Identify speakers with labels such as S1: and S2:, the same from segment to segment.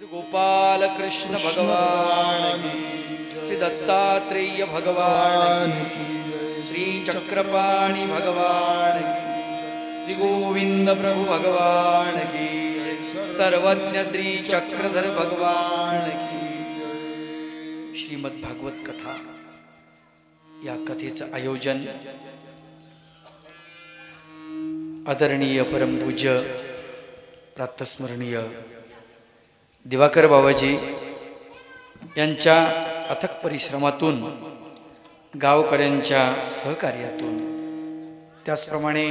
S1: गोपाल कृष्ण भगवान की, श्री दत्तात्रेय भगवान की, श्री चक्रपाणी भगवान की, श्री गोविंद प्रभु भगवान की, सर्वज्ञ श्री चक्रधर भगवान की। श्रीमद् भागवत कथा या कथेचं आयोजन आदरणीय परमपूज्य प्रातस्मरणीय दिवाकर बाबाजी यांच्या अथक परिश्रमातून, गावकऱ्यांच्या सहकार्यातून, त्याचप्रमाणे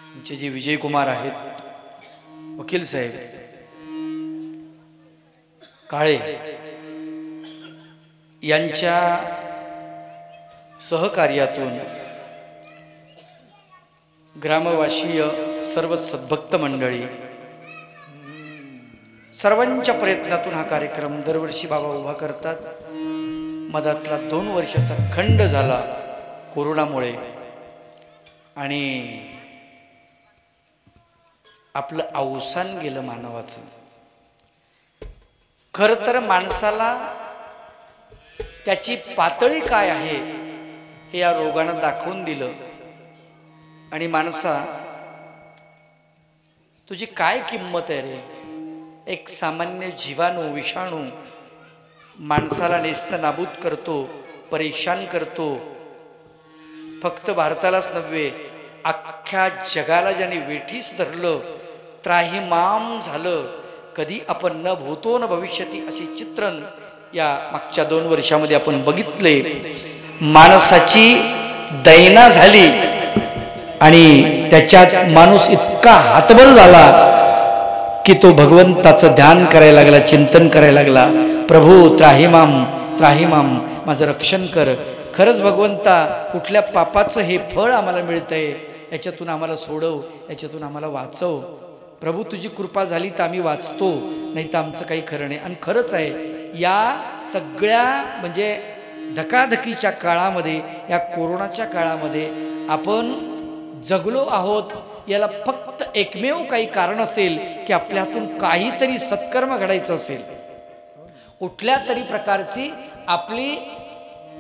S1: आमचे जे विजयकुमार आहेत, वकील साहेब काळे यांच्या सहकार्यातून, ग्रामवासीय सर्व सद्भक्त मंडळी सर्वांच्या प्रयत्नातून हा कार्यक्रम दरवर्षी बाबा उभा करतात. मधातला 2 वर्षाचा खंड झाला कोरोनामुळे, आणि आपलं अवसान गेलं मानवाचं. खरं तर माणसाला त्याची पातळी काय आहे हे या रोगानं दाखवून दिलं. आणि माणसा, तुझी काय किंमत आहे रे? एक सामान्य जीवाणू, विषाणू माणसाला नेस्तनाबूत करतो, परेशान करतो. फक्त भारतालाच नव्हे, अख्ख्या जगाला ज्याने वेठीस धरलं, त्राहिमाम झालं. कधी आपण न भूतो न भविष्यती असे चित्रण या मागच्या 2 वर्षामध्ये आपण बघितले. माणसाची दैना झाली आणि त्याच्यात माणूस इतका हातबल झाला की तो भगवंताचं ध्यान करायला लागला, चिंतन करायला लागला. प्रभू त्राहिमाम त्राहिमाम, माझं रक्षण कर. खरंच भगवंता, कुठल्या पापाचं हे फळ आम्हाला मिळतंय, याच्यातून आम्हाला सोडव, याच्यातून आम्हाला वाचव. प्रभू तुझी कृपा झाली तर आम्ही वाचतो, नाही तर आमचं काही खरं नाही. आणि खरंच आहे, या सगळ्या म्हणजे धकाधकीच्या काळामध्ये, या कोरोनाच्या काळामध्ये आपण जगलो आहोत. याला फक्त एकमेव काही कारण असेल की आपल्या हातून काहीतरी सत्कर्म घडायचं असेल, कुठल्या तरी प्रकारची आपली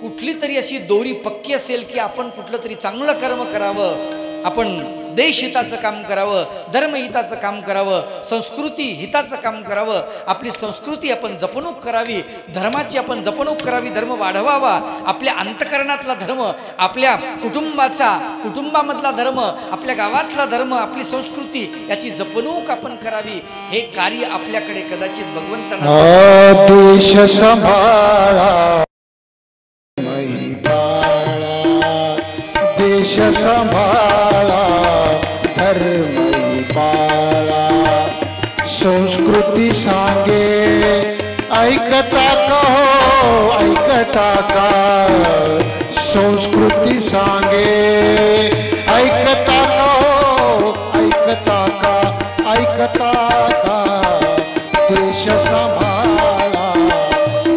S1: कुठली तरी अशी दोरी पक्की असेल की आपण कुठलं तरी चांगलं कर्म करावं, आपण देशहिताचं काम करावं, धर्महिताचं काम करावं, संस्कृती हिताचं काम करावं, आपली संस्कृती आपण जपणूक करावी, धर्माची आपण जपणूक करावी, धर्म वाढवावा, आपल्या अंतकरणातला धर्म, आपल्या कुटुंबामधला धर्म, आपल्या गावातला धर्म, आपली संस्कृती याची जपणूक आपण करावी. हे कार्य आपल्याकडे कदाचित भगवंतांना
S2: देश संभाळा, देश संभाळा, धर्म पाळा, संस्कृती सांगे ऐकता का हो, ऐकता का? संस्कृती सांगे ऐकता का हो, ऐकता का? ऐकता का? देश संभाळा,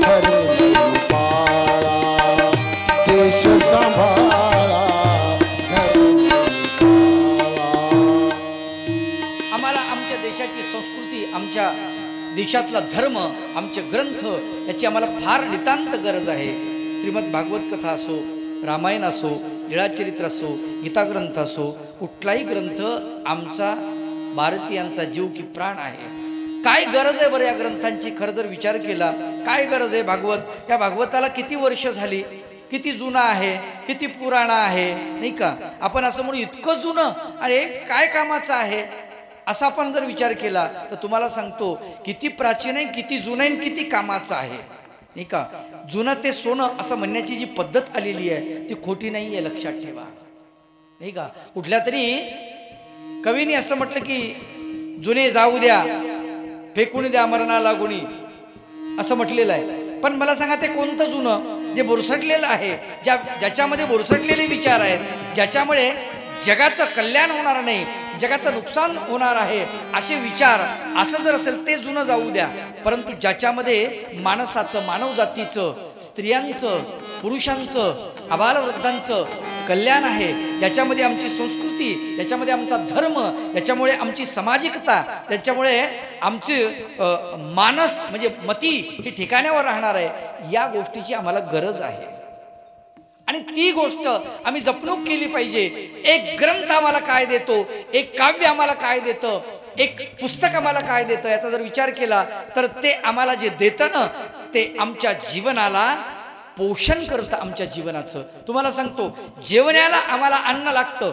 S2: धर्म पाळा, देश संभाळा.
S1: देशाची संस्कृती, आमच्या देशातला धर्म, आमचे ग्रंथ याची आम्हाला फार नितांत गरज आहे. श्रीमद् भागवत कथा असो, रामायण असो, लीळाचरित्र असो, गीताग्रंथ असो, कुठलाही ग्रंथ आमचा भारतीयांचा जीव की प्राण आहे. काय गरज आहे बरं या ग्रंथांची? खरं जर विचार केला, काय गरज आहे? भागवत, या भागवताला किती वर्ष झाली, किती जुना आहे, किती पुराणा आहे, नाही का? आपण असं म्हणू इतकं जुनं आणि काय कामाचं आहे असा आपण जर विचार केला तर तुम्हाला सांगतो किती प्राचीन आहे, किती जुनं आहे, किती कामाचं आहे, नाही का? जुनं ते सोनं असं म्हणण्याची जी पद्धत आलेली आहे ती खोटी नाही आहे, लक्षात ठेवा, नाही का? कुठल्या तरी कवीने असं म्हटलं की जुने जाऊ द्या, फेकून द्या मरणा लागुनी, असं म्हटलेलं आहे. पण मला सांगा, ते कोणतं जुनं? जे बुरसटलेलं आहे, ज्याच्यामध्ये बुरसटलेले विचार आहेत, ज्याच्यामुळे जगाचं कल्याण होणार नाही, जगाचं नुकसान होणार आहे, असे विचार असं जर असेल ते जुनं जाऊ द्या. परंतु ज्याच्यामध्ये माणसाचं, मानव जातीचं, स्त्रियांचं, पुरुषांचं, आबालवृद्धांचं कल्याण आहे, ज्याच्यामध्ये आमची संस्कृती, याच्यामध्ये आमचा धर्म, याच्यामुळे आमची सामाजिकता, त्याच्यामुळे आमची मानस म्हणजे मती ही ठिकाण्यावर राहणार आहे, या गोष्टीची आम्हाला गरज आहे. आणि ती गोष्ट आम्ही जपणूक केली पाहिजे. एक ग्रंथ आम्हाला काय देतो, एक काव्य आम्हाला काय देतं, एक पुस्तक आम्हाला काय देतं, याचा जर विचार केला तर ते आम्हाला जे देतं ना, ते आमच्या जीवनाला पोषण करतं. आमच्या जीवनाचं तुम्हाला सांगतो, जेवणाला आम्हाला अन्न लागतं.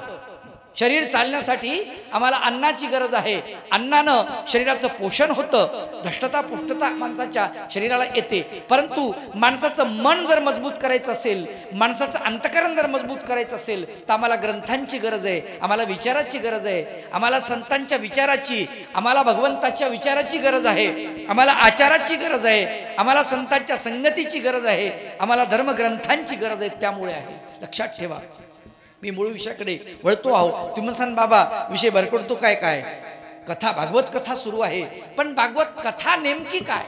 S1: शरीर चालण्यासाठी आम्हाला अन्नाची गरज आहे. अन्नानं शरीराचं पोषण होतं, धष्टता पुष्टता माणसाच्या शरीराला येते. परंतु माणसाचं मन जर मजबूत करायचं असेल, माणसाचं अंतःकरण जर मजबूत करायचं असेल, तर आम्हाला ग्रंथांची गरज आहे, आम्हाला विचाराची गरज आहे, आम्हाला संतांच्या विचाराची, आम्हाला भगवंताच्या विचाराची गरज आहे, आम्हाला आचाराची गरज आहे, आम्हाला संतांच्या संगतीची गरज आहे, आम्हाला धर्मग्रंथांची गरज आहे. त्यामुळे आहे. लक्षात ठेवा. मी मूळ विषयाकडे वळतो आहो. तुम्ही सांग बाबा विषय भरकडतो काय काय कथा, भागवत कथा सुरू आहे. पण भागवत कथा नेमकी काय,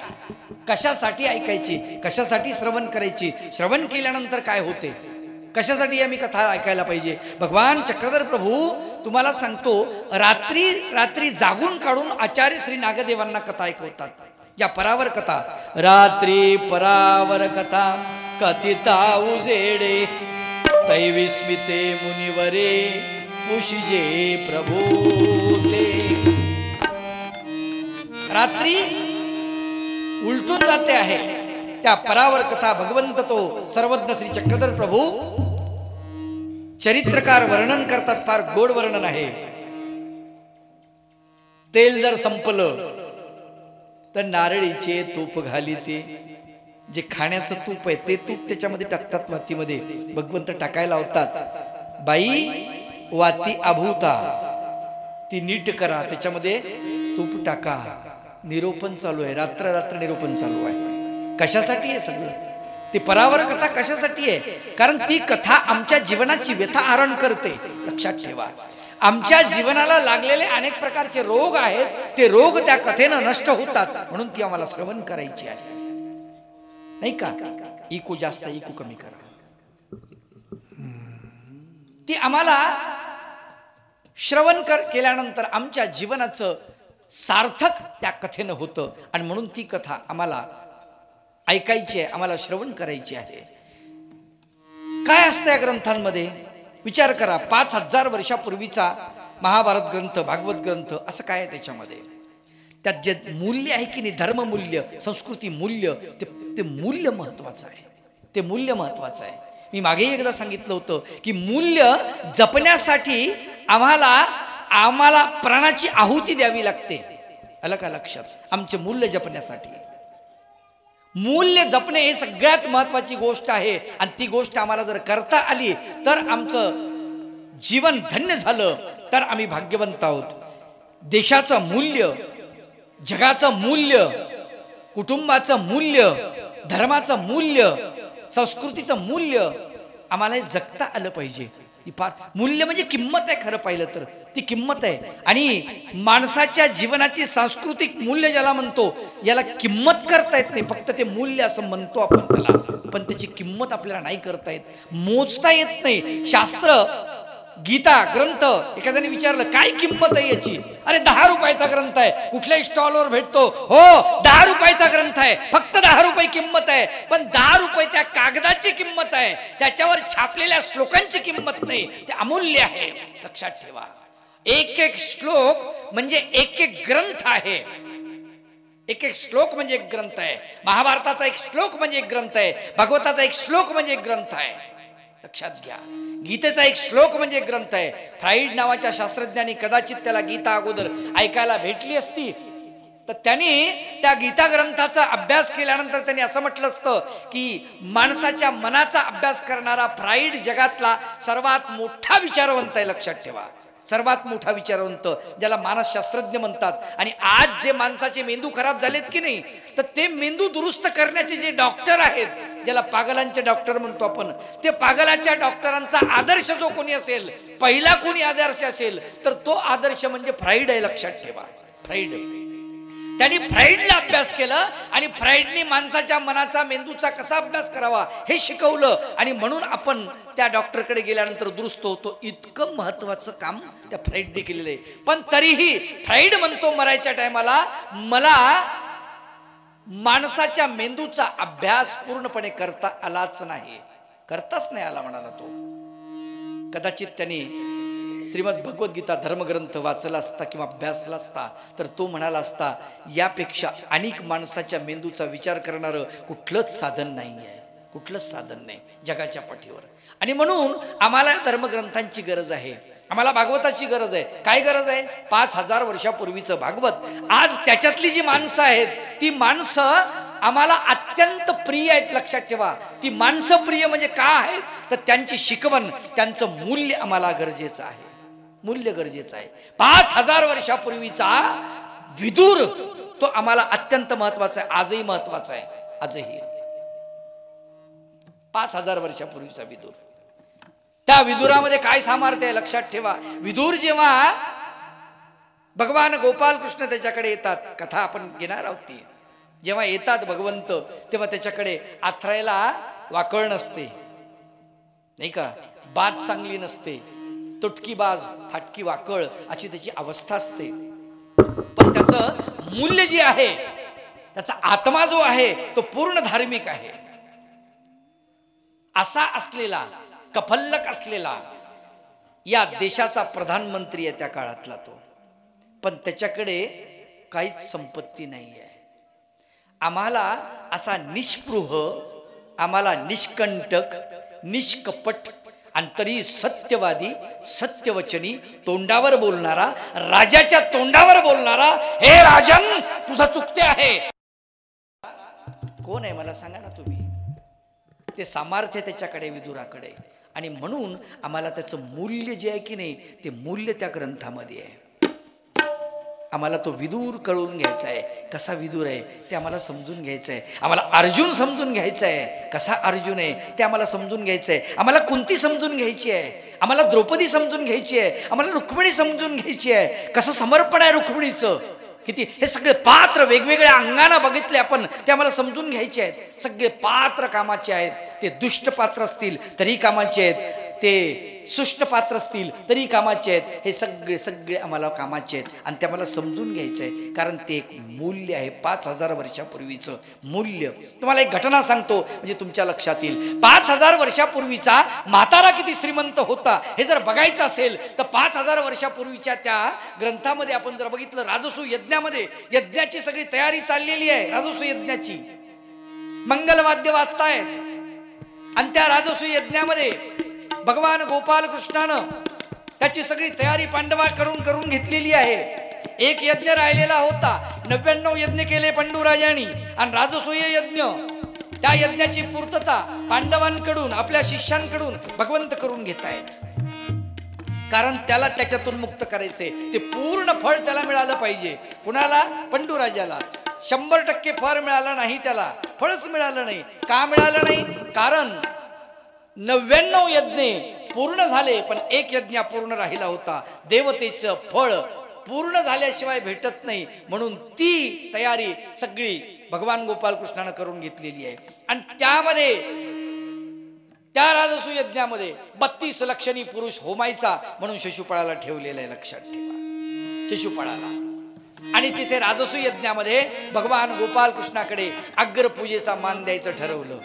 S1: कशासाठी ऐकायची, कशासाठी श्रवण करायची, श्रवण केल्यानंतर काय होते, कशासाठी आम्ही कथा ऐकायला पाहिजे. भगवान चक्रधर प्रभू तुम्हाला सांगतो, रात्री रात्री जागून काढून आचार्य श्री नागदेवांना कथा ऐकवतात. या परावर कथा, रात्री परावर कथा कथिता उजेडे, तैविस्मिते मुनिवरे उशिजे प्रभूते. रात्री उलटून जाते आहे. त्या परावर कथा भगवंत तो सर्वज्ञ श्री चक्रधर प्रभू चरित्रकार वर्णन करतात. फार गोड वर्णन आहे. तेल जर संपलं तर नारळीचे तूप घालीते. जे खाण्याचं तूप आहे ते तूप त्याच्यामध्ये टाकतात, वातीमध्ये भगवंत टाकायला लावतात. बाई वाती आभूता, ती नीट करा, त्याच्यामध्ये तूप टाका. निरोपण चालू आहे, रात्र रात्र निरोपण चालू आहे. कशासाठी आहे सगळं? ती परावर कथा कशासाठी आहे? कारण ती कथा आमच्या जीवनाची व्यथा हरण करते. लक्षात ठेवा. आमच्या जीवनाला लागलेले अनेक प्रकारचे रोग आहेत, ते रोग त्या कथेनं नष्ट होतात. म्हणून ती आम्हाला श्रवण करायची आहे, नाही का? इको जास्त इको कमी करा. ती आम्हाला श्रवण केल्यानंतर आमच्या जीवनाचं सार्थक त्या कथेनं होतं. आणि म्हणून ती कथा आम्हाला ऐकायची आहे, आम्हाला श्रवण करायची आहे. काय असतं या ग्रंथांमध्ये विचार करा. 5000 वर्षापूर्वीचा महाभारत ग्रंथ, भागवत ग्रंथ, असं काय आहे त्याच्यामध्ये? त्यात जे मूल्य आहे की नाही, धर्ममूल्य, संस्कृती मूल्य, ते मूल्य महत्वाचं आहे. ते मूल्य महत्वाचं आहे. मी मागेही एकदा सांगितलं होतं की मूल्य जपण्यासाठी आम्हाला प्राणाची आहुती द्यावी लागते. आलं का लक्षात? आमचे मूल्य जपण्यासाठी मूल्य जपणे हे सगळ्यात महत्वाची गोष्ट आहे. आणि ती गोष्ट आम्हाला जर करता आली तर आमचं जीवन धन्य झालं, तर आम्ही भाग्यवंत आहोत. देशाचं मूल्य, जगाचं मूल्य, कुटुंबाचं मूल्य, धर्माचं मूल्य, संस्कृतीचं मूल्य आम्हाला जगता आलं पाहिजे. फार मूल्य म्हणजे किंमत आहे. खरं पाहिलं तर ती किंमत आहे. आणि माणसाच्या जीवनाची सांस्कृतिक मूल्य ज्याला म्हणतो, याला किंमत करता येत नाही. फक्त ते मूल्य असं म्हणतो आपण त्याला, पण त्याची किंमत आपल्याला नाही करता येत, मोजता येत नाही. शास्त्र, गीता ग्रंथ, एखाद्याने विचारलं काय किंमत आहे याची, अरे 10 रुपयाचा ग्रंथ आहे, कुठल्याही स्टॉलवर भेटतो. हो 10 रुपयाचा ग्रंथ आहे, फक्त 10 रुपये किंमत आहे. पण 10 रुपये त्या कागदाची किंमत आहे, त्याच्यावर छापलेल्या श्लोकांची किंमत नाही. ते अमूल्य आहे. लक्षात ठेवा. एक एक श्लोक म्हणजे एक एक ग्रंथ आहे. एक एक श्लोक म्हणजे एक ग्रंथ आहे. महाभारताचा एक श्लोक म्हणजे एक ग्रंथ आहे. भागवताचा एक श्लोक म्हणजे एक ग्रंथ आहे. लक्षात घ्या. गीतेचा एक श्लोक म्हणजे एक ग्रंथ आहे. फ्राईड नावाच्या शास्त्रज्ञांनी कदाचित त्याला गीता अगोदर ऐकायला भेटली असती, तर त्यांनी त्या गीता ग्रंथाचा अभ्यास केल्यानंतर त्यांनी असं म्हटलं असतं की माणसाच्या मनाचा अभ्यास करणारा फ्राईड जगातला सर्वात मोठा विचारवंत आहे. लक्षात ठेवा. सर्वात मोठा विचारवंत, ज्याला मानसशास्त्रज्ञ म्हणतात. आणि आज जे माणसाचे मेंदू खराब झालेत की नाही, तर ते मेंदू दुरुस्त करण्याचे जे डॉक्टर आहेत, ज्याला पागलांचे डॉक्टर म्हणतो आपण, ते पागलाच्या डॉक्टरांचा आदर्श जो कोणी असेल, पहिला कोणी आदर्श असेल, तर तो आदर्श म्हणजे फ्राईड आहे. लक्षात ठेवा. त्यांनी फ्राईडला अभ्यास केलं आणि फ्राईडनी माणसाच्या मनाचा मेंदूचा कसा अभ्यास करावा हे शिकवलं आणि म्हणून आपण त्या डॉक्टरकडे गेल्यानंतर दुरुस्त होतो. इतकं महत्वाचं काम त्या फ्राईडने केलेलं आहे. पण तरीही फ्राईड म्हणतो मरायच्या टायमाला मला माणसाच्या मेंदूचा अभ्यास पूर्णपणे करता आलाच नाही, करताच नाही आला म्हणाला तो. कदाचित त्यांनी श्रीमद भगवद्गीता धर्मग्रंथ वाचला असता किंवा अभ्यासला असता तर तो म्हणाला असता यापेक्षा अनेक माणसाच्या मेंदूचा विचार करणारं कुठलंच साधन नाही आहे, कुठलंच साधन नाही जगाच्या पाठीवर. आणि म्हणून आम्हाला धर्मग्रंथांची गरज आहे, आम्हाला भागवताची गरज आहे. काय गरज आहे? 5000 वर्षापूर्वीचं भागवत. आज त्याच्यातली जी माणसं आहेत ती माणसं आम्हाला अत्यंत प्रिय आहेत. लक्षात ठेवा, ती माणसं प्रिय म्हणजे काय आहेत तर त्यांची शिकवण, त्यांचं मूल्य आम्हाला गरजेचं आहे, मूल्य गरजेचं आहे. 5000 वर्षापूर्वीचा विदुर तो आम्हाला अत्यंत महत्वाचा आहे, आजही महत्वाचा आहे. आजही 5000 वर्षापूर्वीचा विदुर, त्या विदुरामध्ये काय सामर्थ्य आहे लक्षात ठेवा. विदुर जेव्हा भगवान गोपाल कृष्ण त्याच्याकडे येतात, कथा आपण घेणार आहोत ती, जेव्हा येतात भगवंत तेव्हा त्याच्याकडे आथरायला वाकळ नसते नाही का, बाज चांगली नसते, तुटकी बाज फाटकी वाकळ अशी त्याची अवस्था असते. पण त्याचं मूल्य जे आहे, त्याचा आत्मा जो आहे तो पूर्ण धार्मिक आहे. असा असलेला कफल्लक असलेला या देशाचा प्रधानमंत्री आहे त्या काळातला तो. पण त्याच्याकडे काहीच संपत्ती नाही आहे. आम्हाला असा निष्पृह, आम्हाला निष्कंटक, निष्कपट आणि तरी सत्यवादी, सत्यवचनी, तोंडावर बोलणारा, राजाच्या तोंडावर बोलणारा, हे राजन तुझं चुकते आहे, कोण आहे मला सांगा ना तुम्ही. ते सामर्थ्य त्याच्याकडे, विदुराकडे. आणि म्हणून आम्हाला त्याचं मूल्य जे आहे की नाही ते मूल्य त्या ग्रंथामध्ये आहे. आम्हाला तो विदूर कळून घ्यायचा आहे. कसा विदूर आहे ते आम्हाला समजून घ्यायचं आहे. आम्हाला अर्जुन समजून घ्यायचा आहे, कसा अर्जुन आहे ते आम्हाला समजून घ्यायचं आहे. आम्हाला कुंती समजून घ्यायची आहे, आम्हाला द्रौपदी समजून घ्यायची आहे, आम्हाला रुक्मिणी समजून घ्यायची आहे. कसं समर्पण आहे रुक्मिणीचं, किती हे सगळे पात्र वेगवेगळ्या अंगानं बघितले आपण, ते आम्हाला समजून घ्यायचे आहेत. सगळे पात्र कामाचे आहेत. ते दुष्ट पात्र असतील तरी कामाचे आहेत, ते सुष्ट पात्र असतील तरी कामाचे आहेत. हे सगळे सगळे आम्हाला कामाचे आहेत आणि ते आम्हाला समजून घ्यायचं आहे. कारण ते एक मूल्य आहे, 5000 वर्षापूर्वीचं मूल्य. तुम्हाला एक घटना सांगतो म्हणजे तुमच्या लक्षात येईल. 5000 वर्षापूर्वीचा म्हातारा किती श्रीमंत होता हे जर बघायचं असेल तर 5000 वर्षापूर्वीच्या त्या ग्रंथामध्ये आपण जर बघितलं, राजसू यज्ञामध्ये यज्ञाची सगळी तयारी चाललेली आहे. राजसू यज्ञाची मंगलवाद्य वाजतायत आणि त्या राजसू यज्ञामध्ये भगवान गोपाल कृष्णानं त्याची सगळी तयारी पांडवा करून घेतलेली आहे. एक यज्ञ राहिलेला होता, 99 यज्ञ केले पांडुराजांनी आणि राजसूय यज्ञ, त्या यज्ञाची पूर्तता पांडवांकडून, आपल्या शिष्यांकडून भगवंत करून घेत आहेत. कारण त्याला त्याच्यातून मुक्त करायचे, ते पूर्ण फळ त्याला मिळालं पाहिजे. कुणाला? पांडुराजाला. 100% फळ मिळालं नाही, त्याला फळच मिळालं नाही. का मिळालं नाही? कारण 99 यज्ञ पूर्ण झाले पण एक यज्ञ पूर्ण राहिला होता. देवतेचं फळ पूर्ण झाल्याशिवाय भेटत नाही, म्हणून ती तयारी सगळी भगवान गोपाल कृष्णानं करून घेतलेली आहे. आणि त्यामध्ये त्या राजसू यज्ञामध्ये 32 लक्षणी पुरुष होमायचा म्हणून शिशुपाळाला ठेवलेलं आहे. लक्षात ठेवा, शिशुपाळाला. आणि तिथे राजसू यज्ञामध्ये भगवान गोपाल कृष्णाकडे अग्रपूजेचा मान द्यायचं ठरवलं.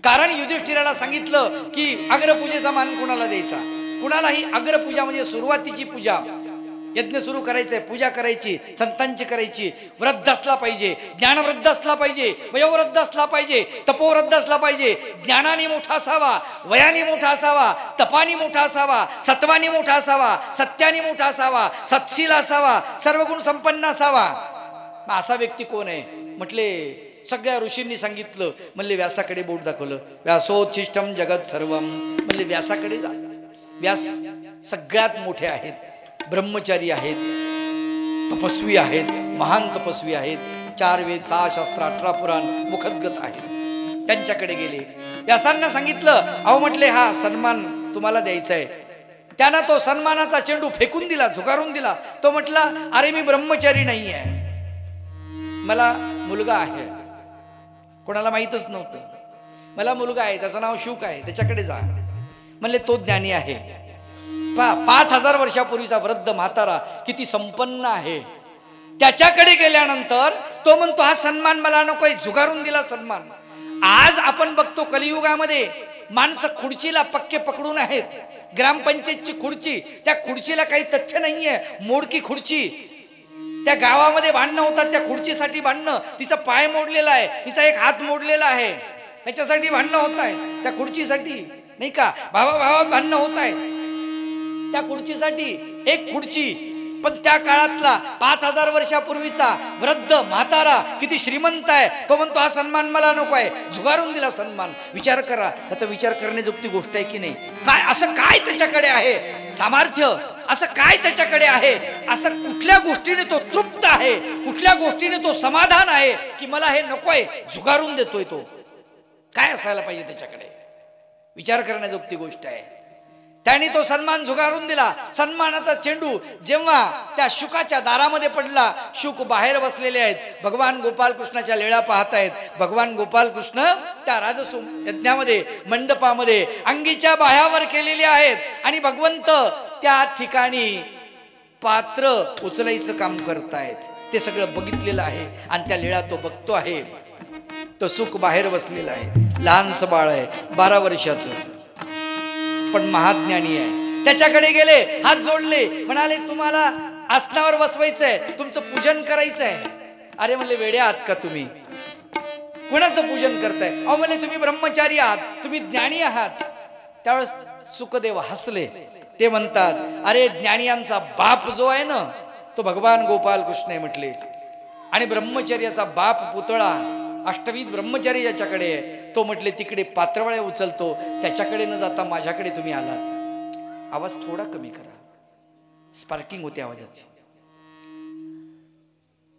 S1: कारण युधिष्ठिराला सांगितलं की अग्रपूजेचा मान कुणाला द्यायचा. कुणालाही अग्रपूजा म्हणजे सुरुवातीची पूजा, यज्ञ सुरू करायचंय, पूजा करायची, संतांची करायची. वृद्ध असला पाहिजे, ज्ञानवृद्ध असला पाहिजे, वयोवृद्ध असला पाहिजे, तपोवृद्ध असला पाहिजे. ज्ञानाने मोठा असावा, वयाने मोठा असावा, तपाने मोठा असावा, सत्वाने मोठा असावा, सत्याने मोठा असावा, सत्शील असावा, सर्वगुण संपन्न असावा. असा व्यक्ती कोण आहे? म्हटले सगळ्या ऋषींनी सांगितलं. म्हणले व्यासाकडे बोट दाखवलं. व्यासोच्छिष्टम जगत सर्वम. म्हणले व्यासाकडे जा. व्यास सगळ्यात मोठे आहेत, ब्रह्मचारी आहेत, तपस्वी आहेत, महान तपस्वी आहेत. 4 वेद, 6 शास्त्र, 18 पुराण मुखद्गत आहेत. त्यांच्याकडे गेले. व्यासांना सांगितलं, अहो म्हटले हा सन्मान तुम्हाला द्यायचा आहे. त्यानं तो सन्मानाचा चेंडू फेकून दिला, झुगारून दिला. तो म्हटला अरे मी ब्रह्मचारी नाही आहे, मला मुलगा आहे, कोणाला माहीतच नव्हतं, मला मुलगा आहे, त्याचं नाव शुक आहे, त्याच्याकडे जा. म्हणले तो ज्ञानी आहे. 5000 वर्षापूर्वीचा वृद्ध म्हातारा किती संपन्न आहे. त्याच्याकडे गेल्यानंतर तो म्हणतो हा सन्मान मला नकोय, झुगारून दिला सन्मान. आज आपण बघतो कलियुगामध्ये माणसं खुर्चीला पक्के पकडून आहेत. ग्रामपंचायतची खुर्ची, त्या खुर्चीला काही तथ्य नाहीये, मोडकी खुर्ची. त्या गावामध्ये भांडणं होतात, त्या खुर्चीसाठी भांडणं. तिचा पाय मोडलेला आहे, तिचा एक हात मोडलेला आहे, त्याच्यासाठी भांडणं होत आहे त्या खुर्चीसाठी, नाही का? भावाभावात भांडणं होत आहे त्या खुर्चीसाठी. एक खुर्ची, पण त्या काळातला 5000 वर्षापूर्वीचा वृद्ध म्हातारा किती श्रीमंत आहे. तो म्हणतो हा सन्मान मला नको आहे, झुगारून दिला सन्मान. विचार करा, त्याचा विचार करण्याजोगती गोष्ट आहे की नाही? काय असं काय त्याच्याकडे आहे सामर्थ्य, असं काय त्याच्याकडे आहे, असं कुठल्या गोष्टीने तो तृप्त आहे, कुठल्या गोष्टीने तो समाधान आहे की मला हे नकोय, झुगारून देतोय? तो काय असायला पाहिजे त्याच्याकडे? विचार करण्याजोगती गोष्ट आहे. त्याने तो सन्मान झुगारून दिला. सन्मानाचा चेंडू जेव्हा त्या शुकाच्या दारामध्ये पडला, शुक बाहेर बसलेले आहेत, भगवान गोपाल कृष्णाच्या लीळा पाहत आहेत. भगवान गोपाल कृष्ण त्या राजसो यज्ञामध्ये मंडपामध्ये अंगीच्या बाह्यावर केलेले आहेत आणि भगवंत त्या ठिकाणी पात्र उचलायचं काम करतायत. ते सगळं बघितलेलं आहे आणि त्या लीळा तो बघतो आहे. तो सुख बाहेर बसलेला आहे, लहानसं बाळ आहे, 12 वर्षाचं, पण महाज्ञानी आहे. त्याच्याकडे गेले, हात जोडले, म्हणाले तुम्हाला आसनावर बसवायचंय, तुमचं पूजन करायचंय. अरे म्हणले वेडे आहात का तुम्ही? कोणाचं पूजन करताय? अहो म्हणले तुम्ही ब्रह्मचारी आहात, तुम्ही ज्ञानी आहात. त्यावेळेस सुखदेव हसले. ते म्हणतात अरे ज्ञानियांचा बाप जो आहे ना तो भगवान गोपाल कृष्ण आहे म्हटले, आणि ब्रह्मचर्याचा बाप पुतळा अष्टविध ब्रह्मचारी ज्याच्याकडे आहे तो म्हटले तिकडे पात्रवळ्या उचलतो, त्याच्याकडे न जाता माझ्याकडे तुम्ही आलात. आवाज थोडा कमी करा, स्पार्किंग होते आवाजाची.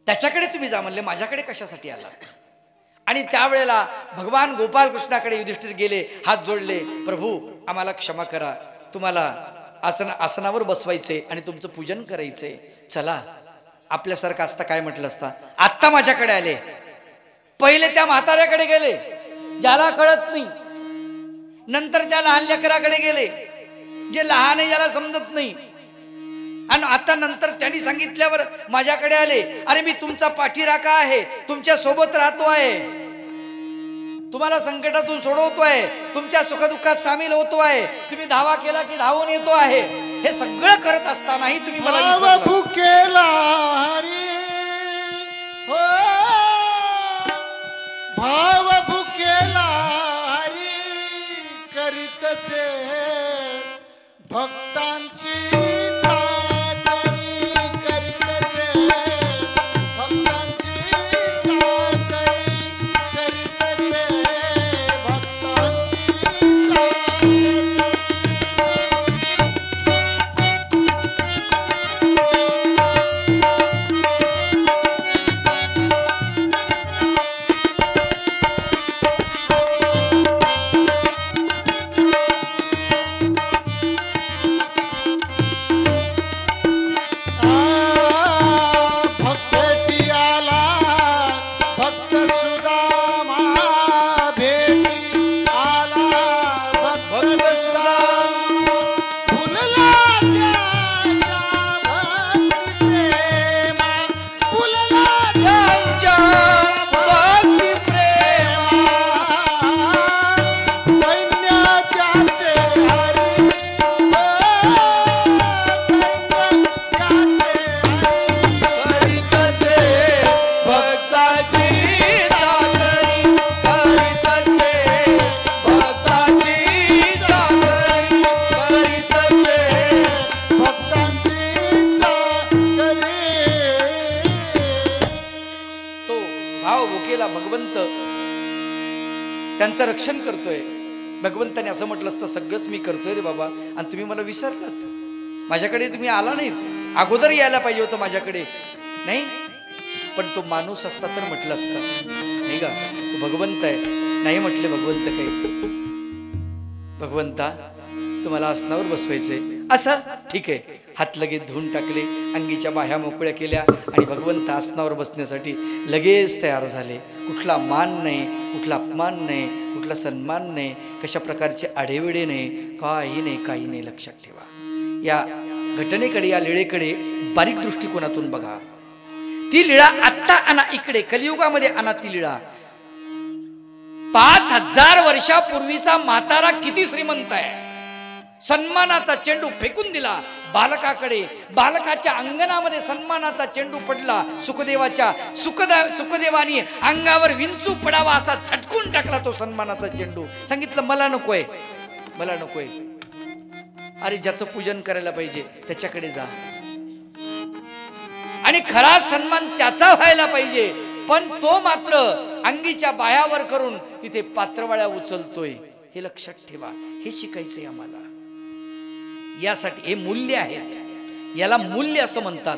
S1: त्याच्याकडे तुम्ही जा म्हणले, माझ्याकडे कशासाठी आलात? आणि त्यावेळेला भगवान गोपाल कृष्णाकडे युधिष्ठिर गेले, हात जोडले, प्रभू आम्हाला क्षमा करा, तुम्हाला आसनावर बसवायचे आणि तुमचं पूजन करायचंय. चला, आपल्यासारखं असता काय म्हटलं असता, आत्ता माझ्याकडे आले. पहिले त्या म्हाताऱ्याकडे गेले ज्याला कळत नाही, नंतर त्या लहान लेकराकडे गेले जे लहान आहे, ज्याला समजत नाही, आणि आता नंतर त्यांनी सांगितल्यावर माझ्याकडे आले. अरे मी तुमचा पाठीराखा आहे, तुमच्या सोबत राहतो आहे, तुम्हाला संकटातून सोडवतो आहे, तुमच्या सुखदुःखात सामील होतो आहे, तुम्ही धावा केला की धावून येतो आहे. हे सगळं करत असतानाही तुम्ही मला
S2: भुकेला हरी हो, भाव भुकेला हरी करीतसे भक्तांची चाकरी, करीतसे भक्तांची चाकरी, करीतसे भक्तांची चाकरी.
S1: भगवंत त्यांचं रक्षण करतोय. भगवंताने असं म्हटलं असतं सगळंच मी करतोय रे बाबा, आणि तुम्ही मला विसरलात, माझ्याकडे तुम्ही आला नाहीत, अगोदर यायला पाहिजे होतं माझ्याकडे, नाही? पण तो माणूस असता तर म्हटलं असतं, नाही का, तो भगवंत आहे. नाही म्हटले भगवंत काही, भगवंता तुम्हाला आसनावर बसवायचंय असं, ठीक आहे, हात लगेच धुवून टाकले, अंगीच्या बाह्या मोकळ्या केल्या आणि भगवंत आसनावर बसण्यासाठी लगेच तयार झाले. कुठला मान नाही, कुठला अपमान नाही, कुठला सन्मान नाही, कशा प्रकारचे आढेवेढे नाही, काही नाही, काही नाही. लक्षात ठेवा, या घटनेकडे, या लीळेकडे बारीक दृष्टिकोनातून बघा. ती लीळा आत्ता आणा इकडे, कलियुगामध्ये आणा ती लीळा. 5000 वर्षापूर्वीचा म्हातारा किती श्रीमंत आहे. सन्मानाचा चेंडू फेकून दिला बालकाकडे, बालकाच्या अंगणामध्ये सन्मानाचा चेंडू पडला सुखदेवाच्या. सुखदेवानी अंगावर विंचू पडावा असा झटकून टाकला तो सन्मानाचा चेंडू. सांगितलं मला नकोय, मला नकोय. अरे ज्याचं पूजन करायला पाहिजे त्याच्याकडे जा, आणि खरा सन्मान त्याचा व्हायला पाहिजे. पण तो मात्र अंगीच्या बायावर करून तिथे पात्रवाळ्या उचलतोय. हे लक्षात ठेवा, हे शिकायचंय आम्हाला. यासाठी हे मूल्य आहेत, याला मूल्य असं म्हणतात.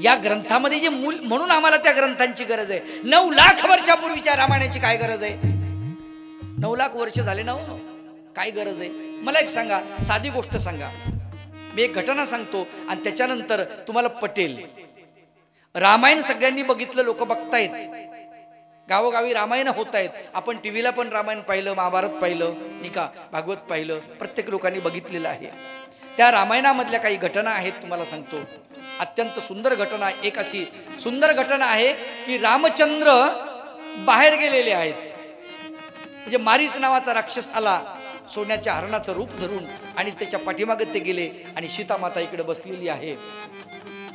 S1: या ग्रंथामध्ये जे मूल्य, म्हणून आम्हाला त्या ग्रंथांची गरज आहे. 9 लाख वर्षापूर्वीच्या रामायणाची काय गरज आहे? 9 लाख वर्ष झाले ना हो, काय गरज आहे? मला एक सांगा, साधी गोष्ट सांगा. मी एक घटना सांगतो आणि त्याच्यानंतर तुम्हाला पटेल. रामायण सगळ्यांनी बघितलं, लोक बघतायत, गावोगावी रामायण होत आहेत. आपण टीव्हीला पण रामायण पाहिलं, महाभारत पाहिलं, नाही का, भागवत पाहिलं, प्रत्येक लोकांनी बघितलेलं आहे. त्या रामायणामधल्या काही घटना आहेत, तुम्हाला सांगतो. अत्यंत सुंदर घटना. एक अशी सुंदर घटना आहे की रामचंद्र बाहेर गेलेले आहेत. म्हणजे मारीच नावाचा राक्षस आला सोन्याच्या हरणाचं रूप धरून, आणि त्याच्या पाठीमागे ते गेले, आणि सीता माता इकडे बसलेली आहे.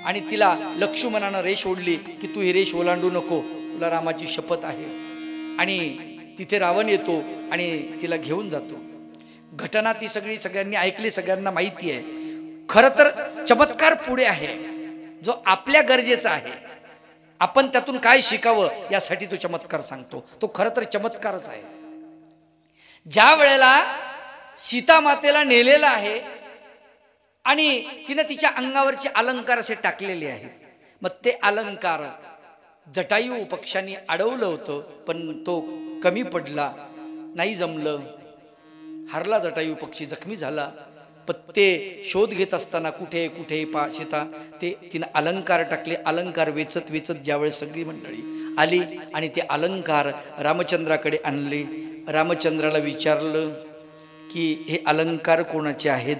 S1: आणि तिला लक्ष्मणानं रेष ओढली की तू ही रेष ओलांडू नको, तुला रामाची शपथ आहे. आणि तिथे रावण येतो आणि तिला घेऊन जातो. घटना ती सगळी सगळ्यांनी ऐकली, सगळ्यांना माहिती आहे. खरं तर चमत्कार पुढे आहे, जो आपल्या गरजेचा आहे. आपण त्यातून काय शिकावं यासाठी तो चमत्कार सांगतो. तो खरं तर चमत्कारच आहे. ज्या वेळेला सीता मातेला नेलेला आहे आणि तिने तिच्या अंगावरचे अलंकार असे टाकलेले आहेत. मग ते अलंकार जटायू पक्षांनी अडवलं होतं, पण तो कमी पडला, नाही जमलं, हरला जटायू पक्षी, जखमी झाला. पण ते शोध घेत असताना कुठे कुठे सीता ते तिनं अलंकार टाकले. अलंकार वेचत वेचत ज्यावेळेस सगळी मंडळी आली आणि ते अलंकार रामचंद्राकडे आणले. रामचंद्राला विचारलं की हे अलंकार कोणाचे आहेत,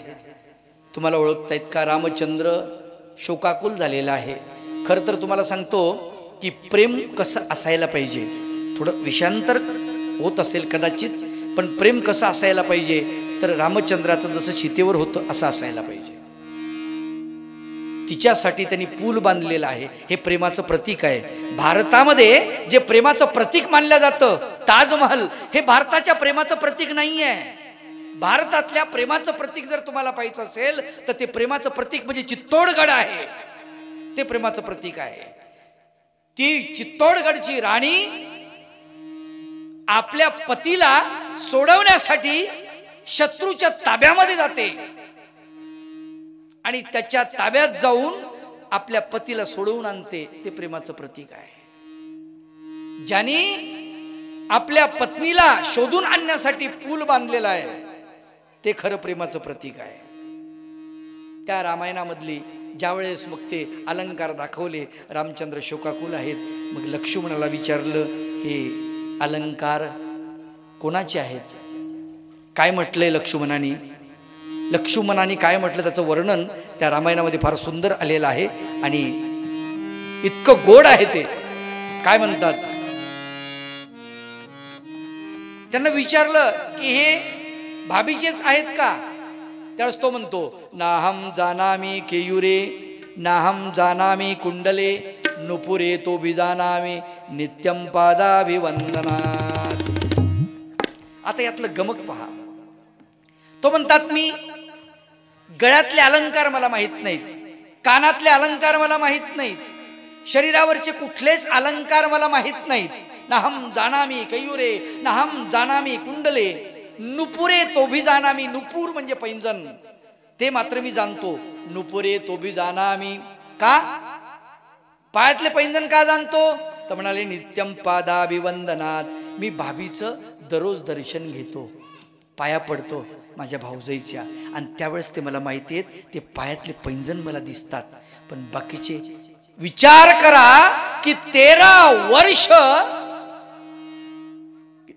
S1: तुम्हाला ओळखतायत का? रामचंद्र शोकाकुल झालेला आहे. खरं तर तुम्हाला सांगतो की प्रेम कसं असायला पाहिजे, थोडं विषयांतर होत असेल कदाचित, पण प्रेम कसं असायला पाहिजे तर रामचंद्राचं जसं सीतेवर होतं असं असायला पाहिजे. तिच्यासाठी त्यांनी पूल बांधलेला आहे. हे प्रेमाचं प्रतीक आहे. भारतामध्ये जे प्रेमाचं प्रतीक मानलं जातं ताजमहल, हे भारताच्या प्रेमाचं प्रतीक नाही आहे. भारतातल्या प्रेमाचं प्रतीक जर तुम्हाला पाहिजे असेल तर ते प्रेमाचं प्रतीक म्हणजे चित्तोडगड आहे. ते प्रेमाचं प्रतीक आहे. ती चित्तोडगडची राणी आपल्या पतीला सोडवण्यासाठी शत्रूच्या ताब्यामध्ये जाते आणि त्याच्या ताब्यात जाऊन आपल्या पतीला सोडवून आणते. ते प्रेमाचं प्रतीक आहे. ज्यांनी आपल्या पत्नीला शोधून आणण्यासाठी पूल बांधलेला आहे ते खरं प्रेमाचं प्रतीक आहे. त्या रामायणामधली ज्यावेळेस मग ते अलंकार दाखवले, रामचंद्र शोकाकुल आहेत. मग लक्ष्मणाला विचारलं हे अलंकार कोणाचे आहेत, काय म्हटलंय लक्ष्मणाने. लक्ष्मणाने काय म्हटलं त्याचं वर्णन त्या रामायणामध्ये फार सुंदर आलेलं आहे आणि इतकं गोड आहे ते. काय म्हणतात, त्यांना विचारलं की हे भाभीचेच आहेत का? त्यावेळेस तो म्हणतो नाहम जानामी केयुरे नाहम जानामी कुंडले नुपुरे तो बिजानामी नित्यम पादाभिवंदनात. आता यातलं गमक पहा. तो म्हणतात मी गळ्यातले अलंकार मला माहित नाहीत, कानातले अलंकार मला माहित नाहीत, शरीरावरचे कुठलेच अलंकार मला माहित नाहीत. नाहम जानामी केयुरे नाहम जानामी कुंडले नुपुरे तो भी जानामी. नुपूर म्हणजे पैंजण, ते मात्र मी जाणतो. नुपुरे तो भी जानामी. का? पायातले पैंजण का जाणतो तर म्हणाले नित्यम पादाभिवंदनात. मी भाभीचं दररोज दर्शन घेतो, पाया पडतो, माझ्या भाऊजाईच्या, आणि त्यावेळेस ते मला माहिती आहेत, ते पायातले पैंजण मला दिसतात. पण बाकीचे विचार करा की 13 वर्ष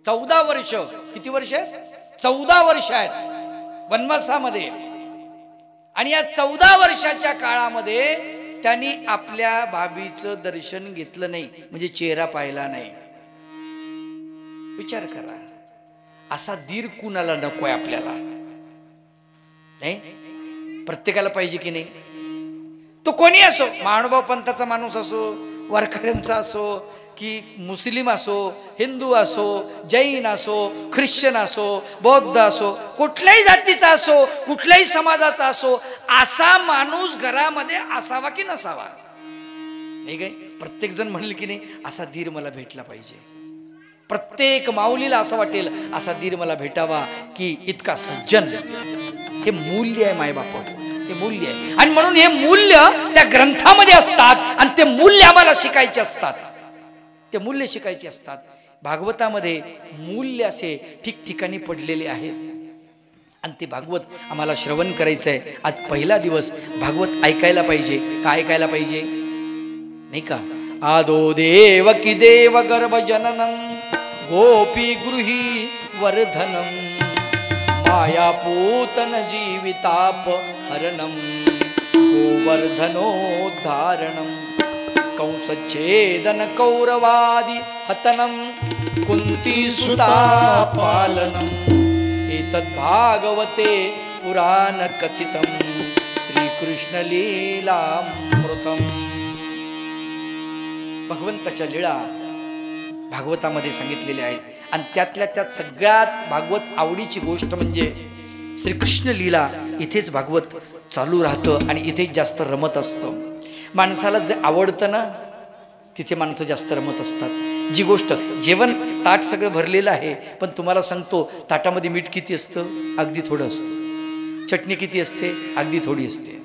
S1: 14 वर्ष, किती वर्ष आहेत? 14 वर्ष आहेत वनवासामध्ये. आणि या 14 वर्षाच्या काळामध्ये त्यांनी आपल्या भाभीचं दर्शन घेतलं नाही, म्हणजे चेहरा पाहिला नाही. विचार करा, असा दीर कुणाला नकोय आपल्याला? नाही, प्रत्येकाला पाहिजे की नाही? तो कोणी असो, महानुभाव पंथाचा माणूस असो, वारकऱ्यांचा असो, की मुस्लिम असो, हिंदू असो, जैन असो, ख्रिश्चन असो, बौद्ध असो, कुठल्याही जातीचा असो, कुठल्याही समाजाचा असो, असा माणूस घरामध्ये असावा की नसावा? नाही काय? प्रत्येक जण म्हणेल की नाही, असा धीर मला भेटला पाहिजे. प्रत्येक माऊलीला असं वाटेल, असा धीर मला भेटावा, की इतका सज्जन. हे मूल्य आहे मायबाप, हे मूल्य आहे. आणि म्हणून हे मूल्य त्या ग्रंथामध्ये असतात, आणि ते मूल्य आम्हाला शिकायचे असतात. ते मूल्य शिकायचे असतात. भागवतामध्ये मूल्य असे ठिकठिकाणी पडलेले आहेत, आणि ते भागवत आम्हाला श्रवण करायचं आहे. आज पहिला दिवस भागवत ऐकायला पाहिजे. काय ऐकायला पाहिजे? नाही का? आदो देव की देव गर्भ जननम गोपी गृही वर्धनम माया पूतन जीविताप हरणम गोवर्धनोद्धारणम कंसच्छेदन कौरवादि हतनम कुंती सुता पालनम एतद् भागवते पुराण कथितम श्रीकृष्ण लीलामृतम. भगवंताच्या लीळा भागवतामध्ये सांगितलेल्या आहेत, आणि त्यातल्या त्यात सगळ्यात भागवत आवडीची गोष्ट म्हणजे श्रीकृष्ण लीला. इथेच भागवत चालू राहतं आणि इथेच जास्त रमत असतं. माणसाला जे आवडतं ना, तिथे माणसं जास्त रमत असतात. जी गोष्ट, जेवण ताट सगळं भरलेलं आहे, पण तुम्हाला सांगतो ताटामध्ये मीठ किती असतं? अगदी थोडं असतं. चटणी किती असते? अगदी थोडी असते.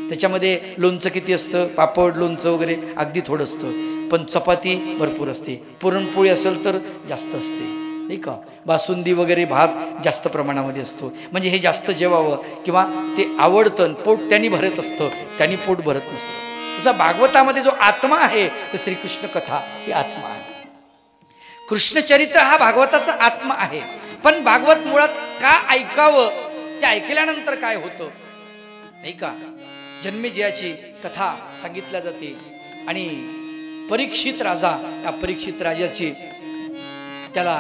S1: त्याच्यामध्ये लोणचं किती असतं? पापड लोणचं वगैरे अगदी थोडं असतं. पण चपाती भरपूर असते. पुरणपोळी असेल तर जास्त असते, नाही का? बासुंदी वगैरे भात जास्त प्रमाणामध्ये असतो. म्हणजे हे जास्त जेवावं, किंवा ते आवडतं, पोट त्यांनी भरत असतं, त्यांनी पोट भरत नसतं. जसा भागवतामध्ये जो आत्मा आहे, तो श्रीकृष्ण कथा ही आत्मा आहे. कृष्णचरित्र हा भागवताचा आत्मा आहे. पण भागवत मुळात का ऐकावं, ते ऐकल्यानंतर काय होतं, नाही का? जन्मेजयाची कथा सांगितल्या जाते, आणि परीक्षित राजा, या परीक्षित राजाची त्याला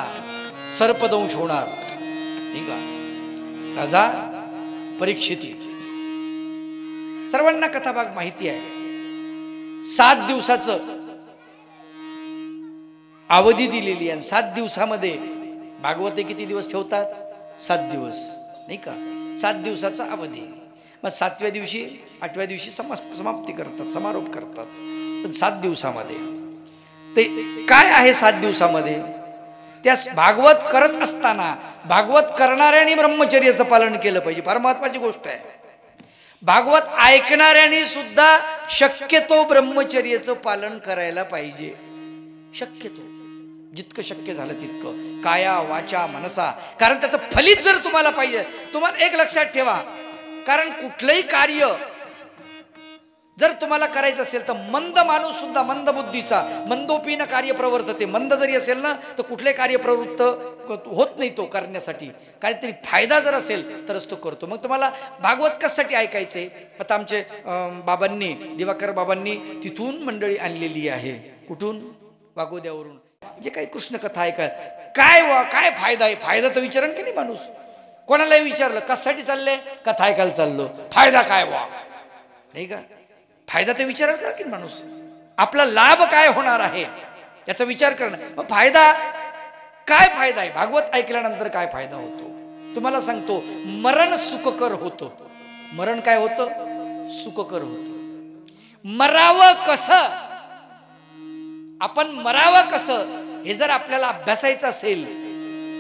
S1: सर्पदंश होणार, नाही का? राजा परीक्षित, सर्वांना कथाभाग माहिती आहे. 7 दिवसाचं अवधी दिलेली आहे. 7 दिवसामध्ये भागवते किती दिवस ठेवतात? 7 दिवस, नाही का? 7 दिवसाचा अवधी. मग 7व्या दिवशी 8व्या दिवशी समाप्ती करतात, समारोप करतात. पण 7 दिवसामध्ये ते काय आहे? 7 दिवसामध्ये त्या भागवत करत असताना भागवत करणाऱ्यांनी ब्रह्मचर्याचं पालन केलं पाहिजे. फार महत्वाची गोष्ट आहे. भागवत ऐकणाऱ्यांनी सुद्धा शक्यतो ब्रह्मचर्याचं पालन करायला पाहिजे. शक्यतो जितकं शक्य झालं तितकं, काया वाचा मनसा. कारण त्याचं फलित जर तुम्हाला पाहिजे, तुम्हाला एक लक्षात ठेवा, कारण कुठलंही कार्य जर तुम्हाला करायचं असेल तर मंद माणूस सुद्धा, मंद बुद्धीचा, मंदोपीन कार्य प्रवर्तते. मंद जरी असेल ना, तर कुठलेही कार्य प्रवृत्त होत नाही तो करण्यासाठी. काहीतरी फायदा जर असेल तरच तो करतो. मग तुम्हाला भागवत कशासाठी ऐकायचंय? आता आमचे बाबांनी, दिवाकर बाबांनी तिथून मंडळी आणलेली आहे. कुठून? वागोद्यावरून. जे काही कृष्ण कथा ऐकाय, काय फायदा आहे? फायदा तर विचारण की नाही माणूस. कोणालाही विचारलं कशासाठी चाललंय? कथा ऐकायला चाललो. फायदा काय वा? नाही का? फायदा ते विचार करा की माणूस. आपला लाभ काय होणार आहे याचा विचार करणं. मग फायदा काय? फायदा आहे भागवत ऐकल्यानंतर काय फायदा होतो? तुम्हाला सांगतो, मरण सुखकर होतं. मरण काय होतं? सुखकर होतं. मरावं कसं, आपण मरावं कसं, हे जर आपल्याला अभ्यासायचं असेल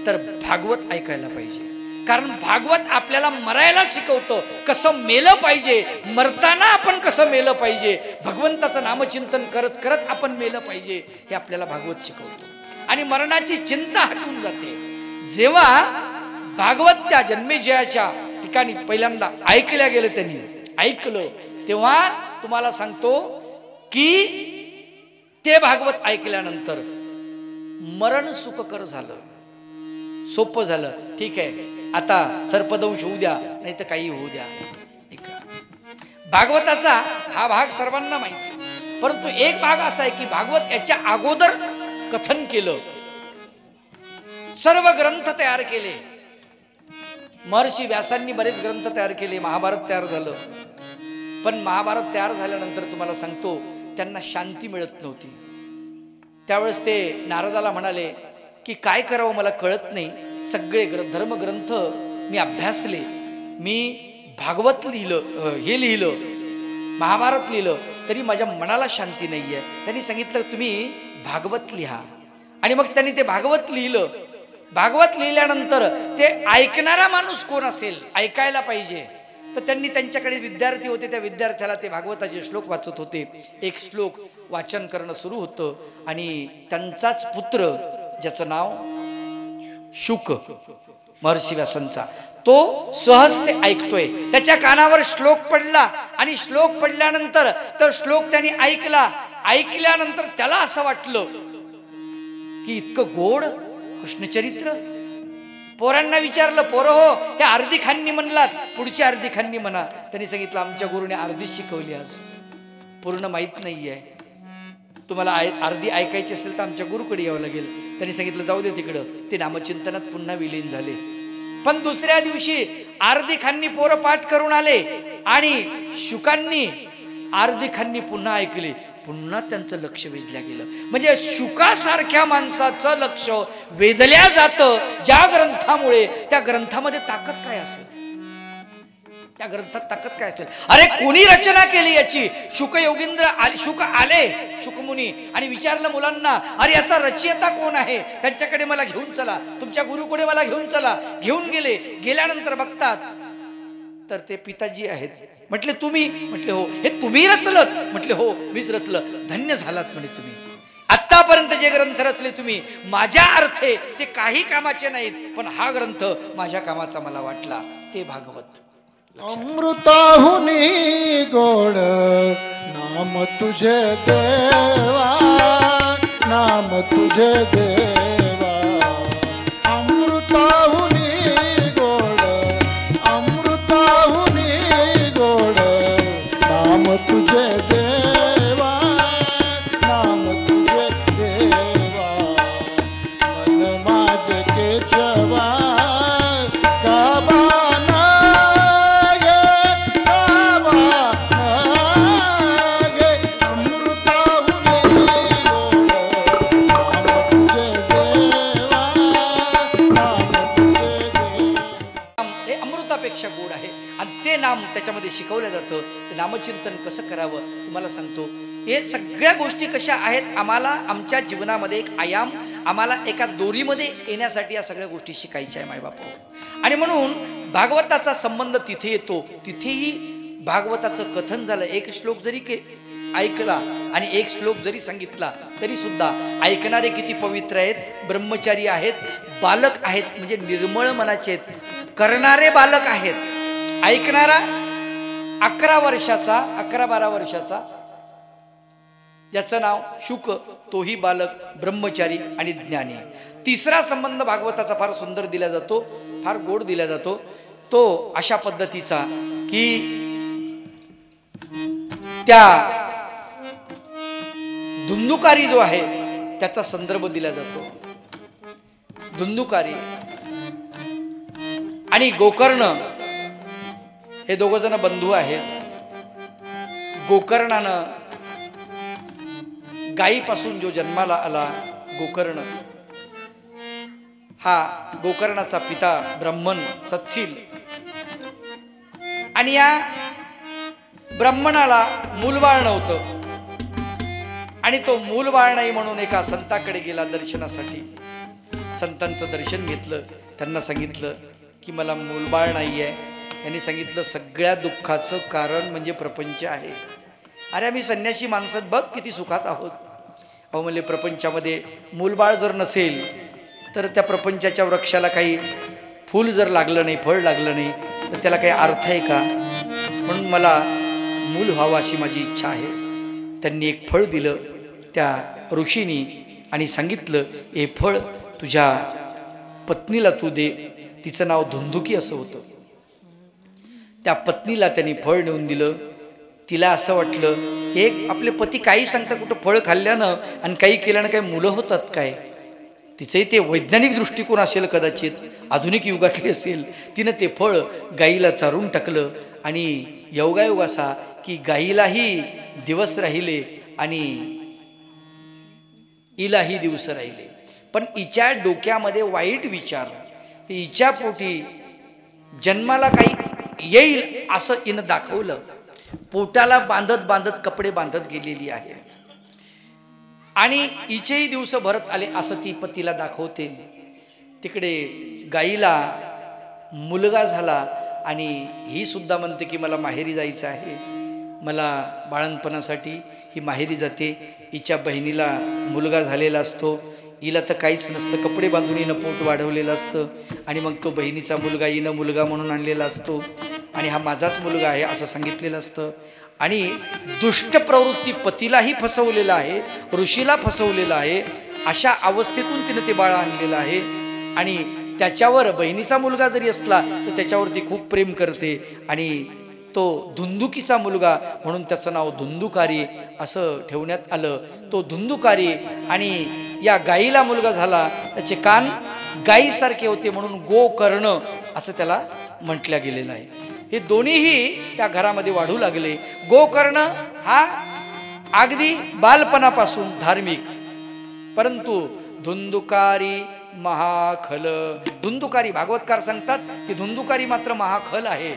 S1: तर भागवत ऐकायला पाहिजे. कारण भागवत आपल्याला मरायला शिकवतं, कसं मेलं पाहिजे, मरताना आपण कसं मेलं पाहिजे, भगवंताचं नामचिंतन करत करत आपण मेलं पाहिजे, हे आपल्याला भागवत शिकवतो. आणि मरणाची चिंता हटून जाते. जेव्हा भागवत त्या जन्मेजयाच्या ठिकाणी पहिल्यांदा ऐकल्या गेलं. त्यांनी ऐकलं तेव्हा तुम्हाला सांगतो की ते भागवत ऐकल्यानंतर मरण सुखकर झालं, सोपं झालं. ठीक आहे, आता सर्पदंश होऊ द्या, नाही तर काही होऊ द्या. भागवताचा हा भाग सर्वांना माहिती, परंतु एक भाग असा आहे की भागवत याच्या अगोदर कथन केलं, सर्व ग्रंथ तयार केले. महर्षी व्यासांनी बरेच ग्रंथ तयार केले, महाभारत तयार झालं. पण महाभारत तयार झाल्यानंतर तुम्हाला सांगतो त्यांना शांती मिळत नव्हती. त्यावेळेस ते नारदाला म्हणाले की काय करावं मला कळत नाही. सगळे धर्मग्रंथ मी अभ्यासले, मी भागवत लिहिलं, हे लिहिलं, महाभारत लिहिलं, तरी माझ्या मनाला शांती नाही आहे. त्यांनी सांगितलं तुम्ही भागवत लिहा. आणि मग त्यांनी ते भागवत लिहिलं. भागवत लिहिल्यानंतर ते ऐकणारा माणूस कोण असेल, ऐकायला पाहिजे. तर त्यांनी त्यांच्याकडे विद्यार्थी होते, त्या विद्यार्थ्याला ते भागवताचे श्लोक वाचत होते. एक श्लोक वाचन करणं सुरू होतं आणि त्यांचाच पुत्र ज्याचं नाव शुक, महर्षी व्यासांचा, तो सहज ते ऐकतोय. त्याच्या कानावर श्लोक पडला आणि श्लोक पडल्यानंतर तो श्लोक त्यांनी ऐकला. ऐकल्यानंतर त्याला असं वाटलं की इतकं गोड कृष्णचरित्र. पोरांना विचारलं, पोरं हो, हे अर्धी खांनी म्हणलात, पुढची अर्धी खांनी म्हणा. त्यांनी सांगितलं आमच्या गुरुने अर्धी शिकवली, आज पूर्ण माहीत नाही आहे. तुम्हाला अर्धी ऐकायची असेल तर आमच्या गुरुकडे यावं लागेल. त्यांनी सांगितलं जाऊ दे तिकडं. ते नामचिंतनात पुन्हा विलीन झाले. पण दुसऱ्या दिवशी अर्धी खांनी पोरं पाठ करून आले आणि शुकांनी अर्धी खांनी पुन्हा ऐकली. पुन्हा त्यांचं लक्ष वेधलं गेलं. म्हणजे शुकासारख्या माणसाचं लक्ष वेधल्या जातं ज्या ग्रंथामुळे. त्या ग्रंथामध्ये ताकद काय असेल, त्या ग्रंथात ताकद काय असेल. अरे कोणी रचना केली याची? शुक योगींद्र शुक आले, शुकमुनी, आणि विचारलं मुलांना, अरे याचा रचयिता कोण आहे, त्यांच्याकडे मला घेऊन चला, तुमच्या गुरुकडे मला घेऊन चला. घेऊन गेले. गेल्यानंतर बघतात तर ते पिताजी आहेत. म्हटले तुम्ही? म्हटले हो. हे तुम्ही रचलत? म्हटले हो मीच रचलं. धन्य झालात म्हणे तुम्ही. आतापर्यंत जे ग्रंथ रचले तुम्ही माझ्या अर्थे ते काही कामाचे नाहीत, पण हा ग्रंथ माझ्या कामाचा मला वाटला, ते भागवत.
S2: अमृताहुनी गोड नाम तुझे देवा, नाम तुझे देवा. अमृताहुनी गोड, अमृताहुनी गोड नाम तुझे देवा, नाम तुझे देवा. मन माझे केशवा काबाना
S1: गोड आहे आणि ते नाम त्याच्यामध्ये शिकवलं जातं. ते नामचिंतन कसं करावं तुम्हाला सांगतो. हे सगळ्या गोष्टी कशा आहेत, आम्हाला आमच्या जीवनामध्ये एक आयाम, आम्हाला एका दोरीमध्ये येण्यासाठी या सगळ्या गोष्टी शिकायच्या आहे मायबापावर. आणि म्हणून भागवताचा संबंध तिथे येतो. तिथेही भागवताचं कथन झालं. एक श्लोक जरी ऐकला आणि एक श्लोक जरी सांगितला तरी सुद्धा ऐकणारे किती पवित्र आहेत, ब्रह्मचारी आहेत, बालक आहेत, म्हणजे निर्मळ मनाचे आहेत. करणारे बालक आहेत. ऐकणारा 11 वर्षाचा, 11-12 वर्षाचा, ज्याचं नाव शुक, तोही बालक, ब्रह्मचारी आणि ज्ञानी. तिसरा संबंध भागवताचा फार सुंदर दिला जातो, फार गोड दिला जातो. तो अशा पद्धतीचा की त्या धुंदुकारी जो आहे त्याचा संदर्भ दिला जातो. धुंदुकारी आणि गोकर्ण हे दोघ जण बंधू आहेत. गोकर्णानं गायीपासून जो जन्माला आला गोकर्ण, हा गोकर्णाचा पिता ब्राह्मण सत्शील, आणि या ब्राह्मणाला मूलबाळ नव्हतं आणि तो मूलबाळ नाही म्हणून एका संताकडे गेला दर्शनासाठी. संतांचं दर्शन घेतलं. त्यांना सांगितलं की मला मूलबाळ नाही आहे. यांनी सांगितलं सगळ्या दुःखाचं कारण म्हणजे प्रपंच आहे. अरे आम्ही संन्यासी माणसात बघ किती सुखात आहोत. अहो म्हणले प्रपंचामध्ये मूलबाळ जर नसेल तर त्या प्रपंचाच्या वृक्षाला काही फूल जर लागलं नाही, फळ लागलं नाही, तर त्याला काही अर्थ आहे का? म्हणून मला मूल व्हावं अशी माझी इच्छा आहे. त्यांनी एक फळ दिलं त्या ऋषीनी आणि सांगितलं, हे फळ तुझ्या पत्नीला तू दे. तिचं नाव धुंदुकी असं होतं. त्या पत्नीला त्यांनी फळ नेऊन दिलं. तिला असं वाटलं, हे आपले पती काही सांगतात, कुठं फळ खाल्ल्यानं आणि काही केल्यानं काही मुलं होतात काय? तिचंही ते वैज्ञानिक दृष्टिकोन असेल, कदाचित आधुनिक युगातली असेल. तिनं ते फळ गाईला चारून टाकलं आणि योगायोग असा की गाईलाही दिवस राहिले आणि हिलाही दिवस राहिले. पण हिच्या डोक्यामध्ये वाईट विचार, हिच्या पोटी जन्माला काही येईल असं हिनं दाखवलं. पोटाला बांधत बांधत कपडे बांधत गेलेली आहे आणि हिचेही दिवस भरत आले असं ती पतीला दाखवते. तिकडे गाईला मुलगा झाला आणि ही सुद्धा म्हणते की मला माहेरी जायचं आहे, मला बाळणपणासाठी ही माहेरी जाते. हिच्या बहिणीला मुलगा झालेला असतो, हिला तर काहीच नसतं, कपडे बांधून हिनं पोट वाढवलेलं असतं आणि मग तो बहिणीचा मुलगा हिनं मुलगा म्हणून आणलेला असतो आणि हा माझाच मुलगा आहे असं सांगितलेलं असतं. आणि दुष्ट प्रवृत्ती पतीलाही फसवलेला आहे, ऋषीला फसवलेला आहे. अशा अवस्थेतून तिनं ते बाळ आणलेलं आहे आणि त्याच्यावर बहिणीचा मुलगा जरी असला तर त्याच्यावरती खूप प्रेम करते आणि तो धुंदुकीचा मुलगा म्हणून त्याचं नाव धुंदुकारी असं ठेवण्यात आलं. तो धुंदुकारी आणि या गाईला मुलगा झाला, त्याचे कान गाईसारखे होते म्हणून गोकर्ण असं त्याला म्हटलं गेलेलं आहे. हे दोन्हीही त्या घरामध्ये वाढू लागले. गोकर्ण हा अगदी बालपणापासून धार्मिक, परंतु धुंदुकारी महाखल. धुंदुकारी भागवतकार सांगतात की धुंदुकारी मात्र महाखल आहे.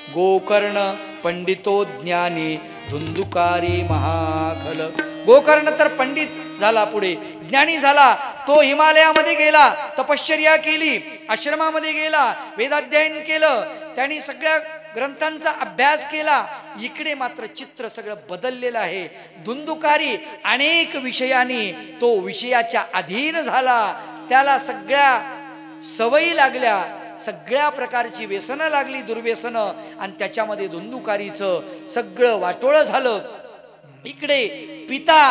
S1: गोकर्ण पंडितो ज्ञानी धुंदुकारी महाखल. गोकर्ण तर पंडित झाला, पुढे ज्ञानी झाला. तो हिमालयामध्ये गेला, तपश्चर्या केली, आश्रमामध्ये गेला, वेदाध्ययन केलं, त्यांनी सगळ्या ग्रंथांचा अभ्यास केला. इकडे मात्र चित्र सगळं बदललेलं आहे. धुंदुकारी अनेक विषयांनी तो विषयाच्या अधीन झाला, त्याला सगळ्या सवयी लागल्या, सगळ्या प्रकारची व्यसनं लागली, दुर्व्यसनं, आणि त्याच्यामध्ये धुंदुकारीचं सगळं वाटोळं झालं. इकडे पिता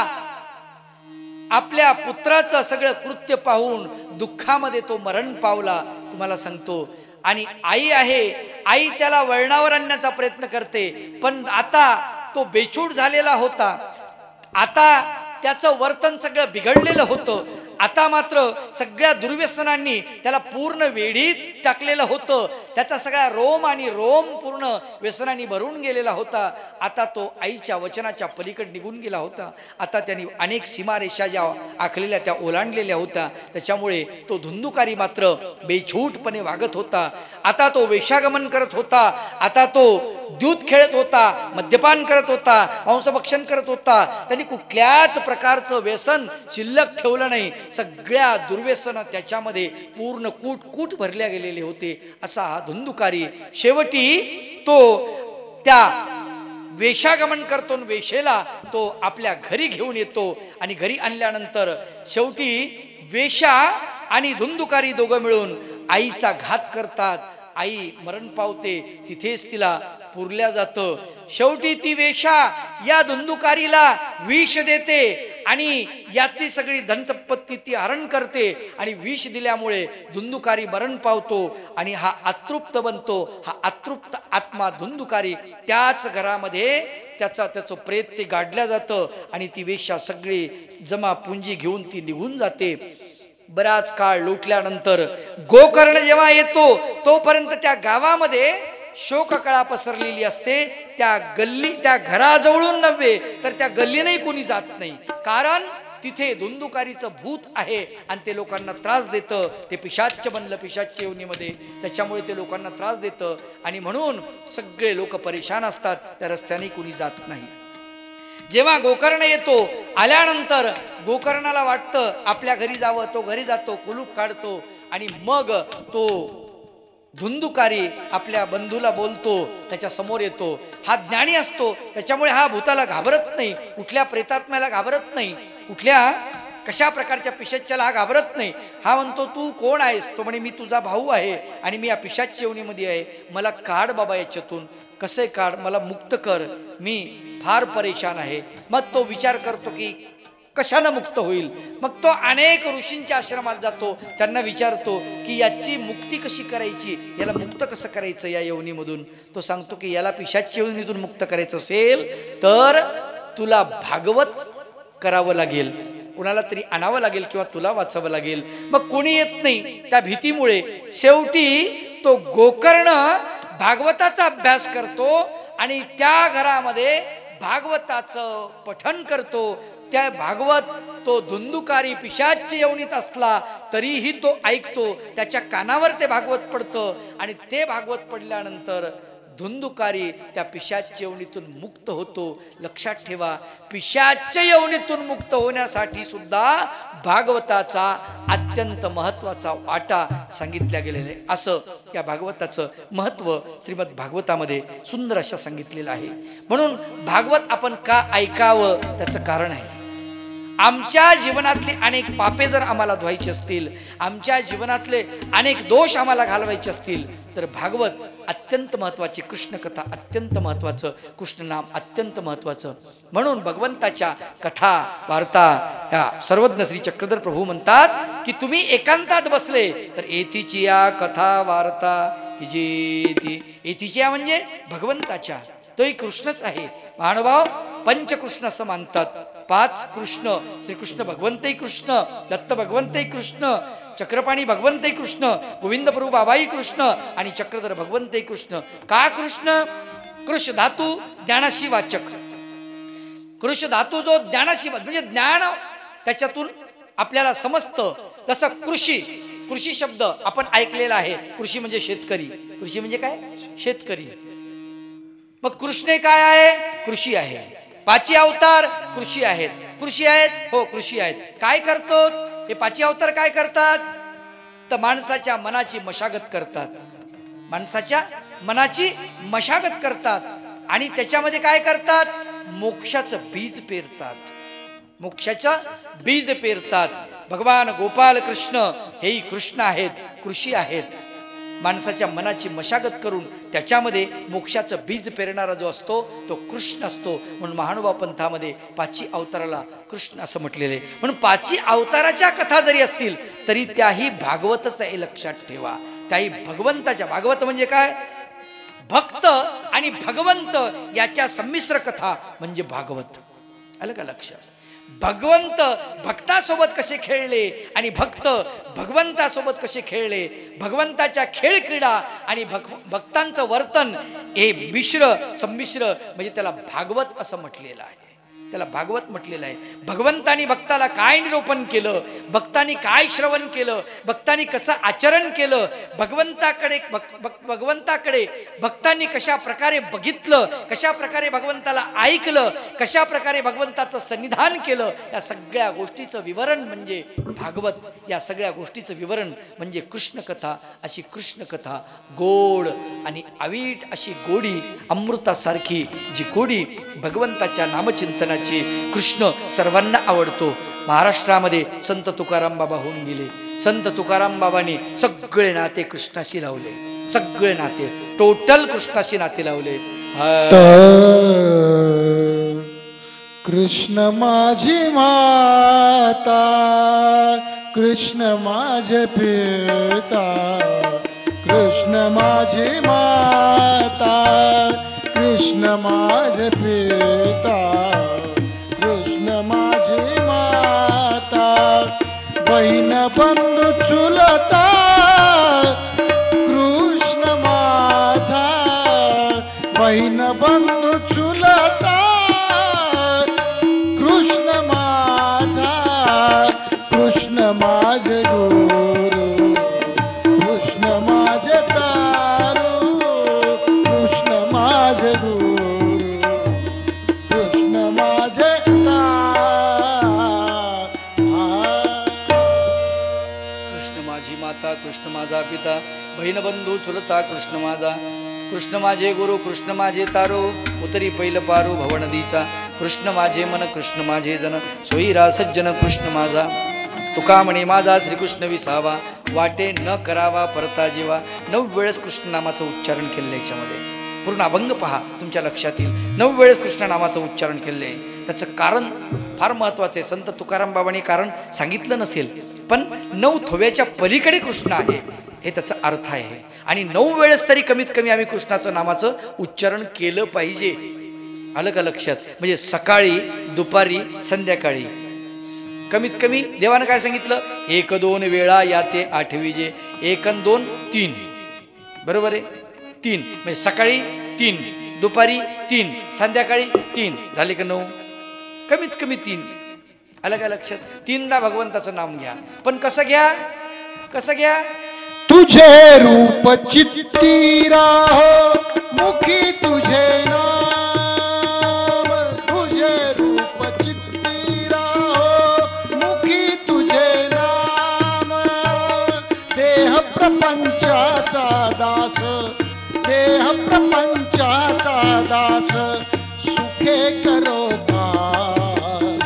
S1: आपल्या पुत्राचं सगळं कृत्य पाहून दुःखामध्ये तो मरण पावला, तुम्हाला सांगतो. आणि आई आहे, आई त्याला वळणावर आणण्याचा प्रयत्न करते, पण आता तो बेछूट झालेला होता, आता त्याचं वर्तन सगळं बिघडलेलं होतं. आता मात्र सगळ्या दुर्व्यसनांनी त्याला पूर्ण वेढीत टाकलेलं होतं. त्याचा सगळा रोम आणि रोम पूर्ण व्यसनांनी भरून गेलेला होता. आता तो आईच्या वचनाच्या पलीकडे निघून गेला होता. आता त्यांनी अनेक सीमारेषा ज्या आखलेल्या त्या ओलांडलेल्या होत्या. त्याच्यामुळे तो धुंदुकारी मात्र बेछूटपणे वागत होता. आता तो वेश्यागमन करत होता, आता तो दूध खेळत होता, मद्यपान करत होता, मांसभक्षण करत होता. त्यांनी कुठल्याच प्रकारचं व्यसन शिल्लक ठेवलं नाही. सगळ्या दुर्व्यसन त्याच्यामध्ये पूर्ण कूट कूट भरल्या गेलेले होते. असा हा धुंदुकारी शेवटी तो त्या वेश्यागमन करतो, वेशेला तो आपल्या घरी घेऊन येतो आणि घरी आणल्यानंतर शेवटी वेश्या आणि धुंदुकारी दोघं मिळून आईचा घात करतात. आई मरण पावते, तिथेच तिला पुरल्या जातं. शेवटी ती वेश्या या धुंदुकारीला विष देते आणि याची सगळी धनसंपत्ती ती हरण करते आणि विष दिल्यामुळे धुंदुकारी मरण पावतो आणि हा अतृप्त बनतो. हा अतृप्त आत्मा धुंदुकारी त्याच घरामध्ये त्याचं प्रेत ते गाडल्या जातं आणि ती वेश्या सगळी जमा पुंजी घेऊन ती निघून जाते. बराच काळ लोटल्यानंतर गोकर्ण जेव्हा येतो तोपर्यंत त्या गावामध्ये शोककळा पसरलेली असते. त्या घराजवळून नव्हे तर त्या गल्लीनंही कोणी जात नाही, कारण तिथे धुंदुकारीचं भूत आहे आणि ते लोकांना त्रास देतं. ते पिशाच्य बनलं पिशाच्य योनीमध्ये, त्याच्यामुळे ते लोकांना त्रास देतं आणि म्हणून सगळे लोक परेशान असतात. त्या रस्त्याने कोणी जात नाही. जेव्हा गोकर्ण येतो, आल्यानंतर गोकर्णाला वाटतं आपल्या घरी जावं, तो घरी जातो, कुलूप काढतो आणि मग तो धुंदुकारी आपल्या बंधूला बोलतो, त्याच्या समोर येतो. हा ज्ञानी असतो, त्याच्यामुळे हा भूताला घाबरत नाही, कुठल्या प्रेतात्म्याला घाबरत नाही, कुठल्या कशा प्रकारच्या पिशाच्याला हा घाबरत नाही. हा म्हणतो तू कोण आहेस? तो म्हणे मी तुझा भाऊ आहे आणि मी या पिशाच येवणीमध्ये आहे, मला काढ बाबा याच्यातून. कसे काढ? मला मुक्त कर, मी फार परेशान आहे. मग तो विचार करतो की कशानं मुक्त होईल. मग तो अनेक ऋषींच्या आश्रमात जातो, त्यांना विचारतो की याची मुक्ती कशी करायची, याला मुक्त कसं करायचं या येवणीमधून. तो सांगतो की याला पिशाच येवणीतून मुक्त करायचं असेल तर तुला भागवत करावं लागेल, कुणाला तरी आणावं लागेल किंवा तुला वाचावं लागेल. मग कोणी येत नाही, त्या भीतीमुळे शेवटी तो गोकर्ण भागवताचा अभ्यास करतो आणि त्या घरामध्ये भागवताचं पठण करतो. त्या भागवत तो धुंदुकारी पिशाच येवणीत असला तरीही तो ऐकतो, त्याच्या कानावर ते भागवत पडतं आणि ते भागवत पडल्यानंतर धुंदुकारी त्या पिशाच येवणीतून मुक्त होतो. लक्षात ठेवा, पिशाच येवणीतून मुक्त होण्यासाठी सुद्धा भागवताचा अत्यंत महत्त्वाचा वाटा सांगितल्या गेलेला आहे. असं या भागवताचं महत्त्व श्रीमद भागवतामध्ये सुंदर असं सांगितलेलं आहे. म्हणून भागवत आपण का ऐकावं त्याचं कारण आहे. आमच्या जीवनातली अनेक पापे जर आम्हाला धुवायची असतील, आमच्या जीवनातले अनेक दोष आम्हाला घालवायचे असतील तर भागवत अत्यंत महत्त्वाची, कृष्णकथा अत्यंत महत्त्वाचं, कृष्णनाम अत्यंत महत्त्वाचं. म्हणून भगवंताच्या कथा वार्ता या सर्वज्ञ श्री चक्रधर प्रभू म्हणतात की तुम्ही एकांतात बसले तर एतीची या कथा वार्ता हिजेती. एतीची या म्हणजे भगवंताच्या, तोही कृष्णच आहे. महानुभाव पंचकृष्ण असं मानतात. 5 कृष्ण, श्रीकृष्ण भगवंतही कृष्ण, दत्त भगवंतही कृष्ण, चक्रपाणी भगवंतही कृष्ण, गोविंद प्रभू बाबाई कृष्ण आणि चक्रधर भगवंतही कृष्ण. का कृष्ण? कृष धातू ज्ञानाशी वाचक. कृष धातू जो ज्ञानाशी म्हणजे ज्ञान त्याच्यातून आपल्याला समजतं. तसं कृषी, कृषी शब्द आपण ऐकलेला आहे. कृषी म्हणजे शेतकरी. कृषी म्हणजे काय? शेतकरी. मग कृष्ण काय आहे? कृषी आहे. 5 अवतार कृषी आहेत. कृषी आहेत, हो कृषी आहेत. काय करतो हे 5 अवतार? काय करतात तर माणसाच्या मनाची मशागत करतात. माणसाच्या मनाची मशागत करतात आणि त्याच्यामध्ये काय करतात? मोक्षाचं बीज पेरतात. मोक्षाचं बीज पेरतात. भगवान गोपाल कृष्ण हेही कृष्ण आहेत, कृषी आहेत. माणसाच्या मनाची मशागत करून त्याच्यामध्ये मोक्षाचं बीज पेरणारा जो असतो तो कृष्ण असतो. म्हणून महानुभाव पंथामध्ये 5 अवताराला कृष्ण असं म्हटलेलं आहे. म्हणून 5 अवताराच्या कथा जरी असतील तरी त्याही भागवतच आहे, लक्षात ठेवा. त्याही भगवंताच्या, भागवत म्हणजे काय? भक्त आणि भगवंत याच्या संमिश्र कथा म्हणजे भागवत. आलं का लक्षात? भगवंत भक्तासोबत कसे खेळले आणि भक्त भगवंतासोबत कसे खेळले, भगवंताच्या खेळ क्रीडा आणि भक्तांचं वर्तन हे मिश्र संमिश्र म्हणजे त्याला भागवत असं म्हटलेलं आहे. त्याला भागवत म्हटलेलं आहे. भगवंतानी भक्ताला काय निरूपण केलं, भक्तांनी काय श्रवण केलं, भक्तांनी कसं आचरण केलं, भगवंताकडे भक्तांनी कशा प्रकारे बघितलं, कशा प्रकारे भगवंताला ऐकलं, कशा प्रकारे भगवंताचं सन्निधान केलं, या सगळ्या गोष्टीचं विवरण म्हणजे भागवत. या सगळ्या गोष्टीचं विवरण म्हणजे कृष्णकथा. अशी कृष्णकथा गोड आणि अवीट अशी गोडी, अमृतासारखी जी गोडी भगवंताच्या नामचिंतनाची. कृष्ण सर्वांना आवडतो. महाराष्ट्रामध्ये संत तुकाराम बाबा होऊन गेले. संत तुकाराम बाबांनी सगळे नाते कृष्णाशी लावले. सगळे नाते टोटल कृष्णाशी नाते लावले.
S2: कृष्ण माझी माता, कृष्ण माझे पिता, कृष्ण माझी माता, कृष्ण माझे पिता, कृष्ण माझी माता, बहीण बंधू चुलता, कृष्ण माझा, बहीण बंधू चुलता, कृष्ण माझा, कृष्ण माझे गुरु, कृष्ण माझे तारू, कृष्ण माझे गुरु, कृष्ण माझे
S1: कृष्ण माझी माता, कृष्ण माझा पिता, बहीण बंधू चुलता, कृष्ण माझा, कृष्ण माझे गुरु, कृष्ण माझे तारो, उतरी पैल पारू भवनदीचा, कृष्ण माझे मन कृष्ण माझे जन सोयीरा सज्जन कृष्ण माझा तुका म्हणे माझा श्रीकृष्ण विसावा वाटे न करावा परता जीवा 9 वेळेस कृष्ण नामाचं उच्चारण केलेलं आहे याच्यामध्ये पूर्ण अभंग पहा तुमच्या लक्षात येईल 9 वेळेस कृष्ण नामाचं उच्चारण केलेलं आहे त्याचं कारण फार महत्त्वाचं आहे संत तुकाराम बाबांनी कारण सांगितलं नसेल पण 9 थोव्याच्या पलीकडे कृष्ण आहे हे त्याचा अर्थ आहे आणि 9 वेळेस तरी कमीत कमी आम्ही कृष्णाचं नामाचं उच्चारण केलं पाहिजे आलं का लक्षात म्हणजे सकाळी दुपारी संध्याकाळी कमीत कमी देवानं काय सांगितलं 1-2 वेळा या ते आठविजे 1-2 3 बरोबर आहे 3 म्हणजे सकाळी 3 दुपारी 3 संध्याकाळी 3 झाले का 9 कमीत कमी 3 आलं का लक्षात 3दा भगवंताचं नाम घ्या पण कसं घ्या
S2: तुझे रूप चित्ती राहो मुखी तुझे नाम तुझे रूप चित्ती राहो मुखी तुझे नाम देह प्रपंचाचा दास देह प्रपंचाचा दास सुखे करो काम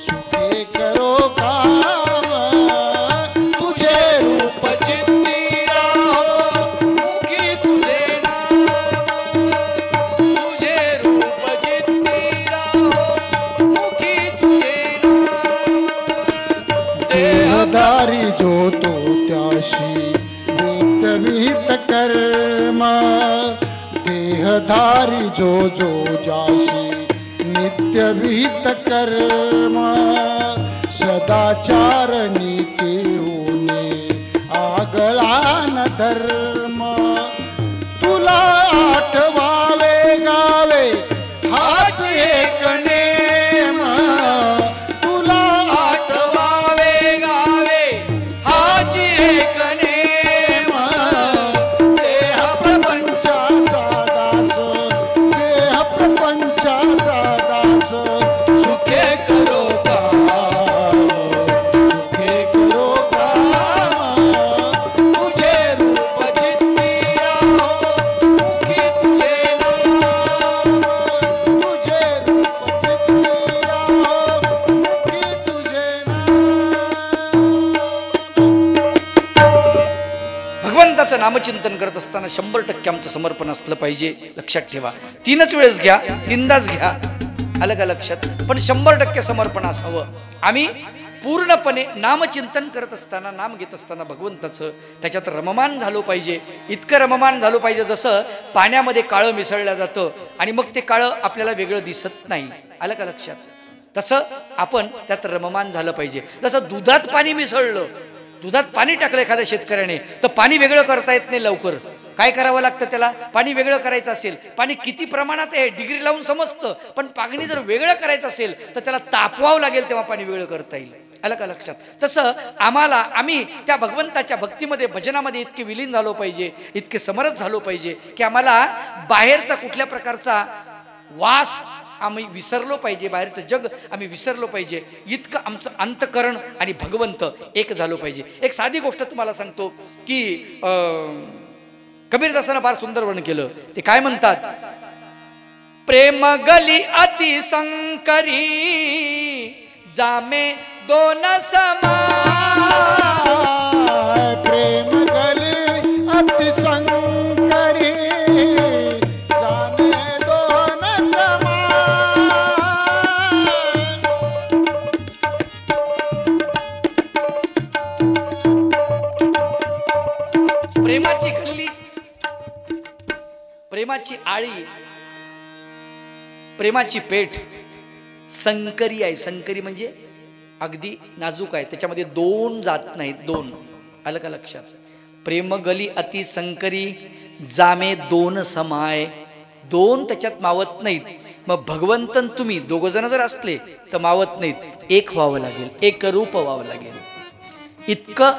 S2: सुखे करो काम तुझे रूप चित्ती राहो मुखी तुझे नाम तुझे रूप चित्ती राहो मुखी तुझे नाम देहधारी जो तो त्याशी विहित कर्म देहधारी जो जाशी नित्य विहित कर्म सदाचार नीती होणे आगळा न धर्म तुला आठवावे गावे हाच एक नेम तुला आठवावे गावे हाच एक नेम देह प्रपंचाचा दास देह प्रपंचाचा दास सुखे करो काम सुखे करो काम तुझे रूप चित्ती राहो मुखी तुझे नाम तुझे रूप चित्ती राहो मुखी तुझे नाम
S1: भगवंताचं नामचिंतन करत असताना 100% आमचं समर्पण असलं पाहिजे लक्षात ठेवा 3च वेळेस घ्या 3दाच घ्या आलं का लक्षात पण 100% समर्पण असावं आम्ही पूर्णपणे नामचिंतन करत असताना नाम घेत असताना भगवंताचं त्याच्यात रममान झालो पाहिजे इतकं रममान झालो पाहिजे जसं पाण्यामध्ये काळं मिसळलं जातं आणि मग ते काळं आपल्याला वेगळं दिसत नाही आलं का लक्षात तसं आपण त्यात रममान झालं पाहिजे जसं दुधात पाणी मिसळलं दुधात पाणी टाकलं एखाद्या शेतकऱ्याने तर पाणी वेगळं करता येत नाही लवकर काय करावं लागतं त्याला पाणी वेगळं करायचं असेल पाणी किती प्रमाणात आहे डिग्री लावून समजतं पण पाणी जर वेगळं करायचं असेल तर त्याला तापवावं लागेल तेव्हा पाणी वेगळं करता येईल आलं का लक्षात तसं आम्ही त्या भगवंताच्या भक्तीमध्ये भजनामध्ये इतके विलीन झालो पाहिजे इतके समरस झालो पाहिजे की आम्हाला बाहेरचा कुठल्या प्रकारचा वास आम्ही विसरलो पाहिजे बाहेरचं जग आम्ही विसरलो पाहिजे इतकं आमचं अंतकरण आणि भगवंत एक झालो पाहिजे एक साधी गोष्ट तुम्हाला सांगतो की कबीरदासानं फार सुंदर वर्णन केलं ते काय म्हणतात प्रेम गली अति संकरी जामे दोन समान
S2: प्रेम गली अति संकरी जाने दोन समान
S1: प्रेमाची गल्ली प्रेमाची आळी प्रेमाची पेठ संकरी आहे संकरी म्हणजे अगदी नाजूक आहे त्याच्यामध्ये 2 जात नाहीत 2 आलं का लक्षात प्रेम गली अति संकरी जामे 2 समाय 2 त्याच्यात मावत नाहीत मग भगवंतन तुम्ही 2 जण जर असले तर मावत नाहीत एक व्हावं लागेल एक रूप व्हावं लागेल इतकं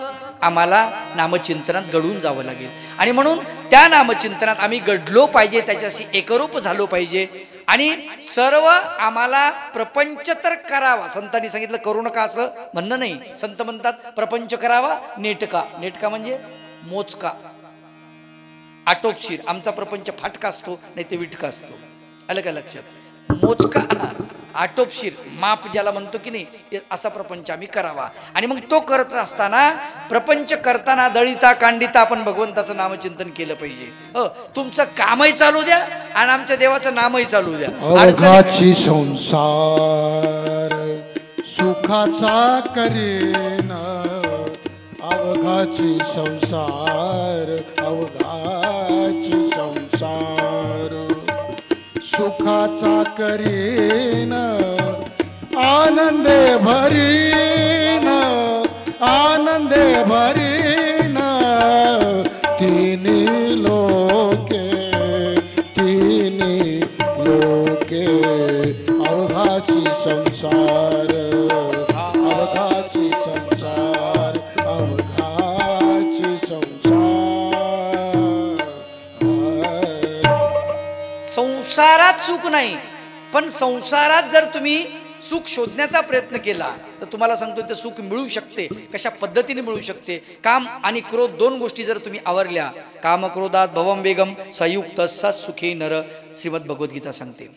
S1: आम्हाला नामचिंतनात घडून जावं लागेल आणि म्हणून त्या नामचिंतनात आम्ही घडलो पाहिजे त्याच्याशी एकरूप झालो पाहिजे आणि सर्व आम्हाला प्रपंच तर करावा संतांनी सांगितलं करू नका असं म्हणणं नाही संत म्हणतात प्रपंच करावा नेटका नेटका म्हणजे मोजका आटोपशीर आमचा प्रपंच फाटका असतो नाही ते विटका असतो आलं का लक्षात मोजका आटोपशीर माप ज्याला म्हणतो की नाही असा प्रपंच आम्ही करावा. आणि मग तो करत असताना प्रपंच करताना दळिता कांडिता आपण भगवंताचं नामचिंतन केलं पाहिजे. तुमचं कामही चालू द्या आणि आमच्या देवाचं नामही चालू द्या.
S2: अवघाची संसार सुखाचा करेन, अवघाची संसार अवघाची संसार सुखाचा करीन, आनंदे भरीन आनंदे भरीन, तिन्ही लोके अवघाची संसार अवघाची संसार अवघाची संसार.
S1: संसारात सुख नाही, पण संसारात जर तुम्ही सुख शोधण्याचा प्रयत्न केला तर तुम्हाला सांगतो ते सुख मिळू शकते. कशा पद्धतीने मिळू शकते? काम आणि क्रोध दोन गोष्टी जर तुम्ही आवरल्या, काम क्रोधात भवम वेगम संयुक्त सुखी नर, श्रीमद भगवद्गीता सांगते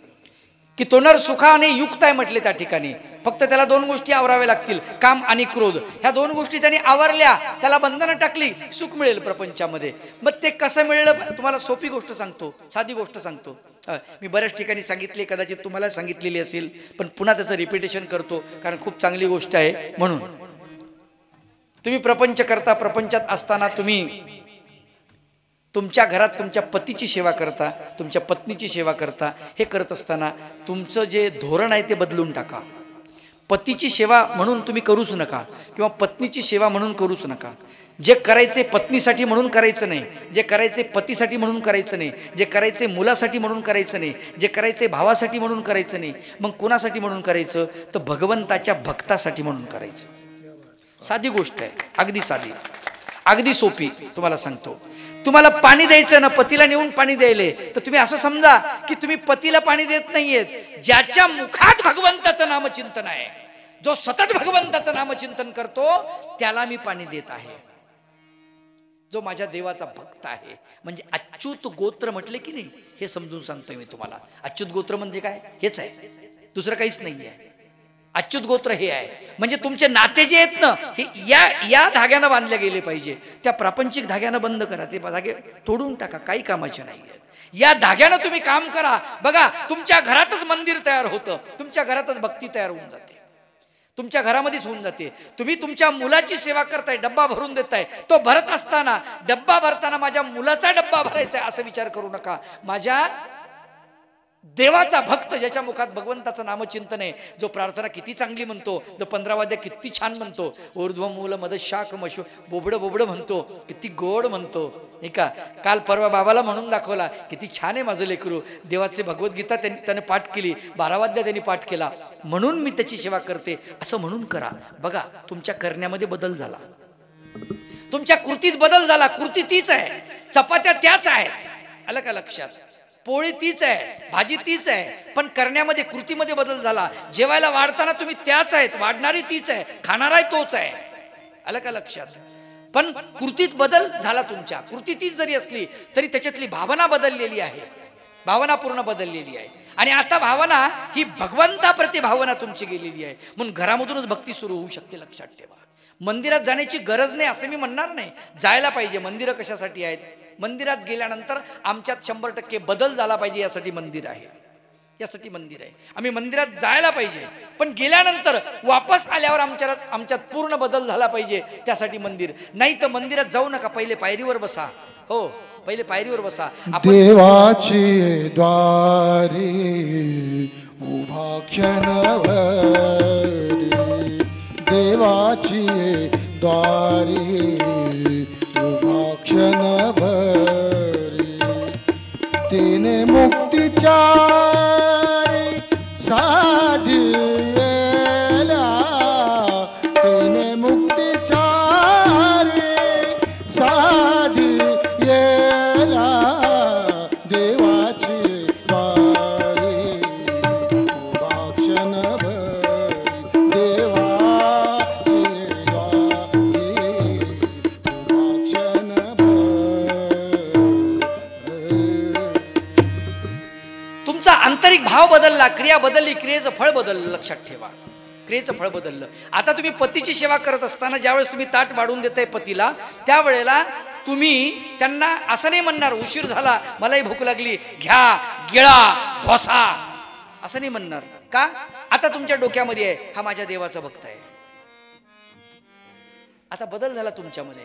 S1: की तो नर सुखाने युक्त आहे म्हटले त्या ठिकाणी. फक्त त्याला दोन गोष्टी आवराव्या लागतील, काम आणि क्रोध. ह्या दोन गोष्टी त्यांनी आवरल्या, त्याला बंधनं टाकली, सुख मिळेल प्रपंचामध्ये. मग ते कसं मिळलं? तुम्हाला सोपी गोष्ट सांगतो, साधी गोष्ट सांगतो. मी बऱ्याच ठिकाणी सांगितली, कदाचित तुम्हाला सांगितलेली असेल, पण पुन्हा त्याचं रिपिटेशन करतो कारण खूप चांगली गोष्ट आहे म्हणून. तुम्ही प्रपंच करता, प्रपंचात असताना तुम्ही तुमच्या घरात तुमच्या पतीची सेवा करता, तुमच्या पत्नीची सेवा करता. हे करत असताना तुमचं जे धोरण आहे ते बदलून टाका. पतीची सेवा म्हणून तुम्ही करूच नका किंवा पत्नीची सेवा म्हणून करूच नका. जे करायचे पत्नीसाठी म्हणून करायचं नाही, जे करायचे पतीसाठी म्हणून करायचं नाही, जे करायचे मुलासाठी म्हणून करायचं नाही, जे करायचे भावासाठी म्हणून करायचं नाही. मग कोणासाठी म्हणून करायचं? तर भगवंताच्या भक्तासाठी म्हणून करायचं. साधी गोष्ट आहे, अगदी साधी, अगदी सोपी. तुम्हाला सांगतो, तुम्हाला पाणी द्यायचं ना, पतीला नेऊन पाणी द्यायले, तर तुम्ही असं समजा की तुम्ही पतीला पाणी देत नाहीयेत. ज्याच्या मुखात भगवंताचं नामचिंतन आहे, जो सतत भगवंताचं नामचिंतन करतो, त्याला मी पाणी देत आहे. जो माझ्या देवाचा भक्त आहे. म्हणजे अच्युत गोत्र म्हटले की नाही, हे समजून सांगतोय मी तुम्हाला. अच्युत गोत्र म्हणजे काय? हेच आहे, दुसरं काहीच नाही आहे. अच्युत गोत्र हे आहे. म्हणजे तुमचे नाते जे आहेत ना, हे या धाग्यानं बांधले गेले पाहिजे. त्या प्रापंचिक धाग्यानं बंद करा, ते धागे तोडून टाका, काही कामाचे नाही आहेत. या धाग्यानं तुम्ही काम करा. बघा, तुमच्या घरातच मंदिर तयार होतं, तुमच्या घरातच भक्ती तयार होऊन जाते, तुमच्या घरामध्येच होऊन जाते. तुम्ही तुमच्या मुलाची सेवा करताय, डब्बा भरून देताय. तो भरत असताना, डब्बा भरताना माझ्या मुलाचा डब्बा भरायचा आहे असं विचार करू नका. माझ्या देवाचा भक्त, ज्याच्या मुखात भगवंताचं नामचिंतन आहे, जो प्रार्थना किती चांगली म्हणतो, जो 15 वाद्य किती छान म्हणतो, ऊर्ध्व मूल मद शाख मश बोबडं बोबडं म्हणतो, किती गोड म्हणतो, नाही का? काल परवा बाबाला म्हणून दाखवला, किती छान आहे माझं लेकरू. देवाचे भगवद्गीता त्याने पाठ केली, 12 वाद्य त्यांनी पाठ केला, म्हणून मी त्याची सेवा करते असं म्हणून करा. बघा, तुमच्या करण्यामध्ये बदल झाला, तुमच्या कृतीत बदल झाला. कृती तीच आहे, चपात्या त्याच आहेत, आलं का लक्षात? पोळी तीच आहे, भाजी तीच आहे, पण करण्यामध्ये, कृतीमध्ये बदल झाला. जेवायला वाढताना तुम्ही त्याच आहेत, वाढणारी तीच आहे, खाणाराही तोच आहे, आलं का लक्षात? पण कृतीत बदल झाला. तुमच्या कृती तीच जरी असली तरी त्याच्यातली भावना बदललेली आहे, भावना पूर्ण बदललेली आहे. आणि आता भावना ही भगवंताप्रती भावना तुमची गेलेली आहे. म्हणून घरामधूनच भक्ती सुरू होऊ शकते, लक्षात ठेवा. मंदिरात जाण्याची गरज नाही असं मी म्हणणार नाही, जायला पाहिजे. मंदिरं कशासाठी आहेत? मंदिरात गेल्यानंतर आमच्यात 100% बदल झाला पाहिजे, यासाठी मंदिर आहे, यासाठी मंदिर आहे. आम्ही मंदिरात जायला पाहिजे, पण गेल्यानंतर वापस आल्यावर आमच्यात पूर्ण बदल झाला पाहिजे, त्यासाठी मंदिर. नाही तर मंदिरात जाऊ नका, पहिले पायरीवर बसा. हो, पहिले पायरीवर बसा.
S2: देवाची द्वारी उभा क्षणभरी, देवाची द्वारी उभा क्षणभरी, तिने मुक्तीचारी साधिला, तिने मुक्तीचारी साधिला, देवाची द्वारी उभा क्षणभरी, देवाची द्वारी उभा क्षणभरी.
S1: तुमचा आंतरिक भाव बदलला, क्रिया बदलली, क्रियेचं फळ बदललं. लक्षात ठेवा, क्रियेचं फळ बदललं. आता तुम्ही पतीची सेवा करत असताना ज्यावेळेस तुम्ही ताट वाढून देताय पतीला, त्यावेळेला तुम्ही त्यांना असं नाही म्हणणार उशीर झाला, मलाही भूक लागली, घ्या गिळा ढोसा, असं नाही म्हणणार. का? आता तुमच्या डोक्यामध्ये आहे हा माझ्या देवाचा भक्त आहे. आता बदल झाला तुमच्यामध्ये.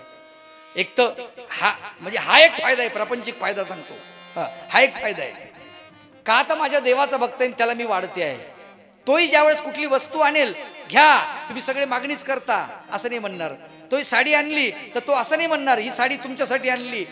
S1: एक तर हा एक फायदा आहे, प्रापंचिक फायदा सांगतो. हा एक फायदा आहे. का? तर माझ्या देवाचा भक्त आहे, त्याला मी वाढते आहे. तोही ज्यावेळेस कुठली वस्तू आणेल, घ्या, तुम्ही सगळे मागणीच करता, असं नाही म्हणणार. तोही साडी आणली तर तो असं नाही म्हणणार ही साडी तुमच्यासाठी आणली.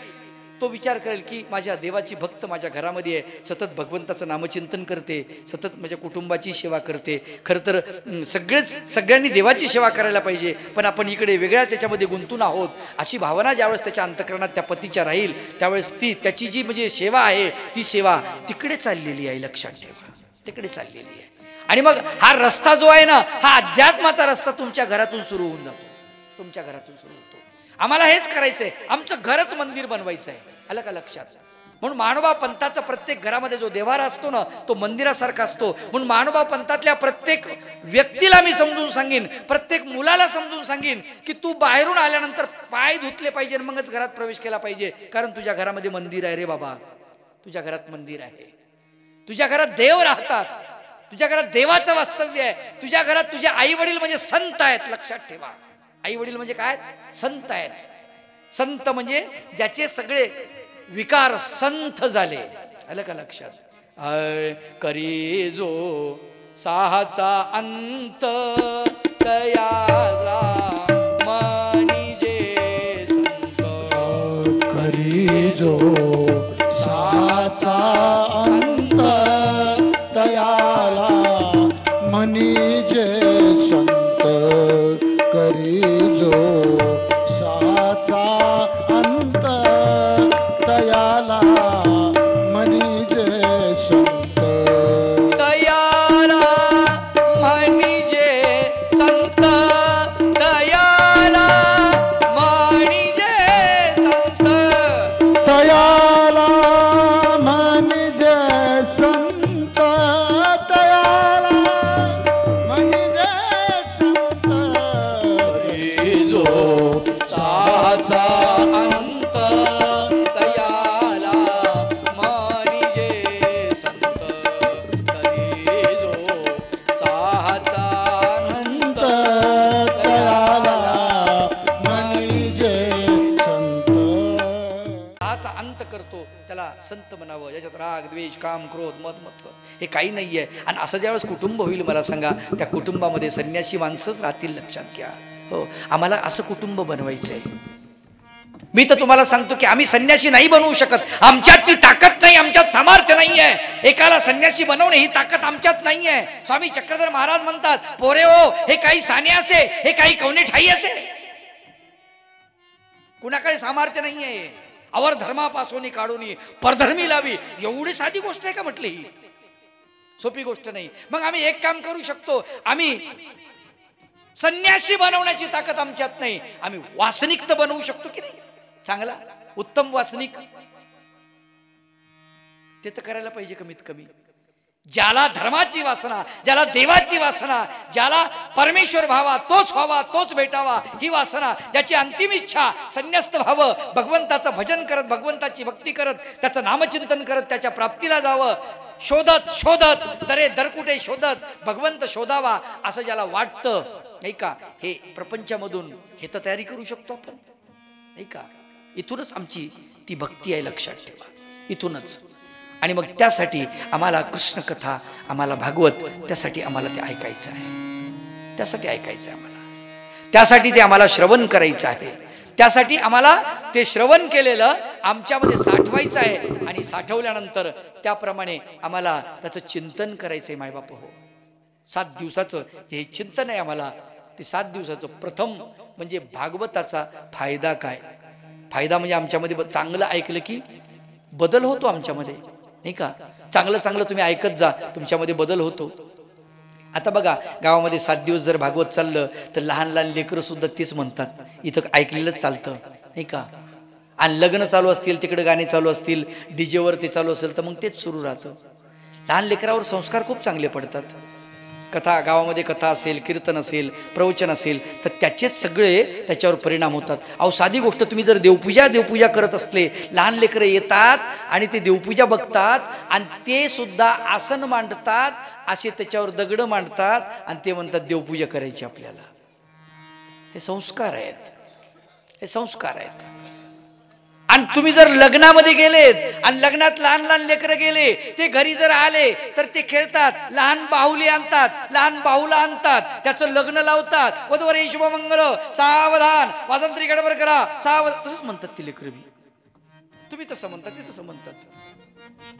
S1: तो विचार करेल की माझ्या देवाची भक्त माझ्या घरामध्ये आहे, सतत भगवंताचं नामचिंतन करते, सतत माझ्या कुटुंबाची सेवा करते. खरं तर सगळ्यांनी देवाची सेवा करायला पाहिजे, पण आपण इकडे वेगळ्याच याच्यामध्ये गुंतून आहोत, अशी भावना ज्यावेळेस त्याच्या अंतःकरणात त्या पतीच्या राहील, त्यावेळेस त्याची जी म्हणजे सेवा आहे, ती सेवा तिकडे चाललेली आहे. लक्षात ठेवा, तिकडे चाललेली आहे. आणि मग हा रस्ता जो आहे ना, हा अध्यात्माचा रस्ता तुमच्या घरातून सुरू होऊन जातो, तुमच्या घरातून सुरू होतो. आम्हाला हेच करायचंय, आमचं घरच मंदिर बनवायचं आहे. आलं का लक्षात? म्हणून महानुभाव पंथाचा प्रत्येक घरामध्ये जो देवारा असतो ना, तो मंदिरासारखा असतो. म्हणून महानुभाव पंथातल्या प्रत्येक व्यक्तीला मी समजून सांगेन, प्रत्येक मुलाला समजून सांगेन की तू बाहेरून आल्यानंतर पाय धुतले पाहिजे, मगच घरात प्रवेश केला पाहिजे. कारण तुझ्या घरामध्ये मंदिर आहे रे बाबा, तुझ्या घरात मंदिर आहे, तुझ्या घरात देव राहतात, तुझ्या घरात देवाचं वास्तव्य आहे, तुझ्या घरात तुझे आई वडील म्हणजे संत आहेत. लक्षात ठेवा, आई वडील म्हणजे काय? संत आहेत. संत म्हणजे ज्याचे सगळे विकार संथ झाले. आलं का लक्षात? करी जो साहाचा अंत तयाला मनी जे संत,
S2: करी जो साहाचा अंत तयाला मनी जे संत, करी जो साचा अंत तयाला मनी जे संत,
S1: तयाला मनी जे संत, तयाला मनी जे संत,
S2: तयाला मनी जे संत, तयाला मनी जे संत,
S1: जो साचा अंत तयाला मनी जे संत, तरी जो साचा अंत
S2: तयाला मनी जे संत.
S1: हाचा अंत करतो त्याला संत म्हणावं. याच्यात राग द्वेष काम क्रोध मद मत्सर हे काही नाहीये. आणि असं ज्यावेळेस कुटुंब होईल, मला सांगा, त्या कुटुंबामध्ये संन्यासी माणसंच राहतील. लक्षात घ्या. हो, आम्हाला असं कुटुंब बनवायचंय. मी तर तुम्हाला सांगतो की आम्ही संन्यासी नाही बनवू शकत, आमच्यात ती ताकद नाही, आमच्यात सामर्थ्य नाहीये. एकाला संन्यासी बनवणे ही ताकद आमच्यात नाहीये. स्वामी चक्रधर महाराज म्हणतात, पोरे हो, हे काही साने असे, हे काही कवने ठाई असे, कुणाकडे सामर्थ्य नाहीये. अवर धर्मापासून काढून परधर्मी लावी, एवढी साधी गोष्ट आहे का म्हटली? ही सोपी गोष्ट नाही. मग आम्ही एक काम करू शकतो, आम्ही संन्यासी बनवण्याची ताकद आमच्यात नाही, आम्ही वासनिक तर बनवू शकतो की नाही? चांगला उत्तम वासनिक ते तर करायला पाहिजे कमीत कमी. ज्याला धर्माची वासना, ज्याला देवाची वासना, ज्याला परमेश्वर व्हावा, तोच व्हावा, तोच भेटावा, ही वासना, ज्याची अंतिम इच्छा संन्यस्त व्हावं, भगवंताचं भजन करत, भगवंताची भक्ती करत, त्याचं नामचिंतन करत, त्याच्या प्राप्तीला जावं, शोधत शोधत दरे दरकुटे शोधत भगवंत शोधावा, असं ज्याला वाटतं, नाही का, हे प्रपंचामधून हे तर तयारी करू शकतो आपण, नाही का. इथूनच आमची ती भक्ती आहे. लक्षात ठेवा, इथूनच. आणि मग त्यासाठी आम्हाला कृष्ण कथा, आम्हाला भागवत, त्यासाठी आम्हाला ते ऐकायचं आहे, त्यासाठी ऐकायचं आहे आम्हाला, त्यासाठी ते आम्हाला श्रवण करायचं आहे, त्यासाठी आम्हाला ते श्रवण केलेलं आमच्यामध्ये साठवायचं आहे. आणि साठवल्यानंतर त्याप्रमाणे आम्हाला त्याचं चिंतन करायचं आहे. मायबाप हो, 7 दिवसाचं हे चिंतन आहे आम्हाला. ते 7 दिवसाचं प्रथम म्हणजे भागवताचा फायदा काय? फायदा म्हणजे आमच्यामध्ये चांगलं ऐकलं की बदल होतो आमच्यामध्ये, नाही का. चांगलं चांगलं तुम्ही ऐकत जा, तुमच्यामध्ये बदल होतो. आता बघा, गावामध्ये 7 दिवस जर भागवत चाललं तर लहान लहान लेकरं सुद्धा तेच म्हणतात, इथं ऐकलेलंच चालतं, नाही का. आणि लग्न चालू असतील, तिकडे गाणे चालू असतील, डीजेवर ते चालू असेल तर मग तेच सुरू राहतं. लहान लेकरावर संस्कार खूप चांगले पडतात. कथा, गावामध्ये कथा असेल, कीर्तन असेल, प्रवचन असेल तर त्याचेच सगळे त्याच्यावर परिणाम होतात. अहो साधी गोष्ट, तुम्ही जर देवपूजा करत असले, लहान लेकरं येतात आणि ते देवपूजा बघतात आणि ते सुद्धा आसन मांडतात, असे त्याच्यावर दगड मांडतात आणि ते म्हणतात देवपूजा करायची आपल्याला. हे संस्कार आहेत, हे संस्कार आहेत. आणि तुम्ही जर लग्नामध्ये गेलेत आणि लग्नात लहान लहान लेकरं गेले, ते घरी जर आले तर ते खेळतात, लहान बाहुली आणतात, लहान बाहुला आणतात, त्याचं लग्न लावतात, वधूवर शुभमंगल, सावधान, वाजंत्री गडबड करा, सावधान, तसंच म्हणतात ती लेकरं. तुम्ही तसं म्हणतात, ते तसं म्हणतात.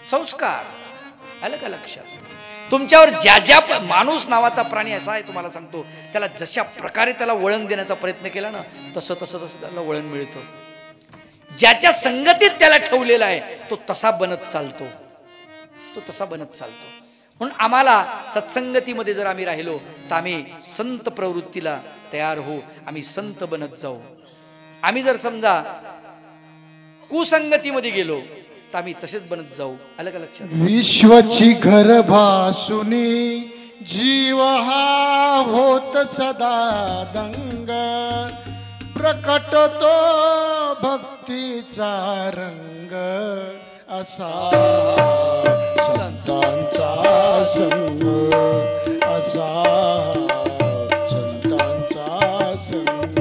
S1: संस्कार आलं का लक्षात? तुमच्यावर ज्या माणूस नावाचा प्राणी असा आहे, तुम्हाला सांगतो, त्याला जशा प्रकारे त्याला वळण देण्याचा प्रयत्न केला ना, तसं तसं तसं त्याला वळण मिळतं. ज्याच्या संगतीत त्याला ठेवलेला आहे तो तसा बनत चालतो, तो तसा बनत चालतो. म्हणून आम्हाला सत्संगतीमध्ये जर आम्ही राहिलो तर आम्ही संत प्रवृत्तीला तयार होऊ, आम्ही संत बनत जाऊ. आम्ही जर समजा कुसंगतीमध्ये गेलो तर आम्ही तसेच बनत जाऊ. आलं का लक्षात?
S2: विश्वची घर भासुनी जीव हा होत सदा दंग, प्रकटतो भक्तीचा रंग, असा संतांचा संग, असा संतांचा संग.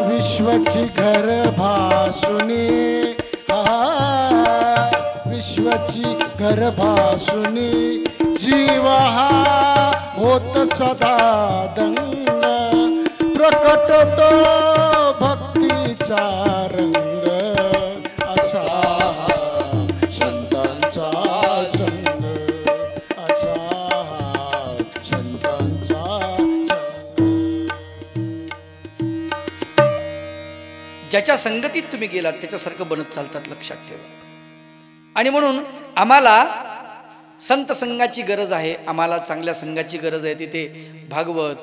S2: विश्वची घर भासुनी, विश्वची घर भासुनी जीव हा होत सदा दंग, प्रकटतो भक्तीचा रंग, असा संतांचा संग, असा संतांचा संग.
S1: ज्याच्या संगतीत तुम्ही गेलात त्याच्यासारखं बनत चालतात, लक्षात ठेवा. आणि म्हणून आम्हाला संत संघाची गरज आहे, आम्हाला चांगल्या संघाची गरज आहे. तिथे भागवत,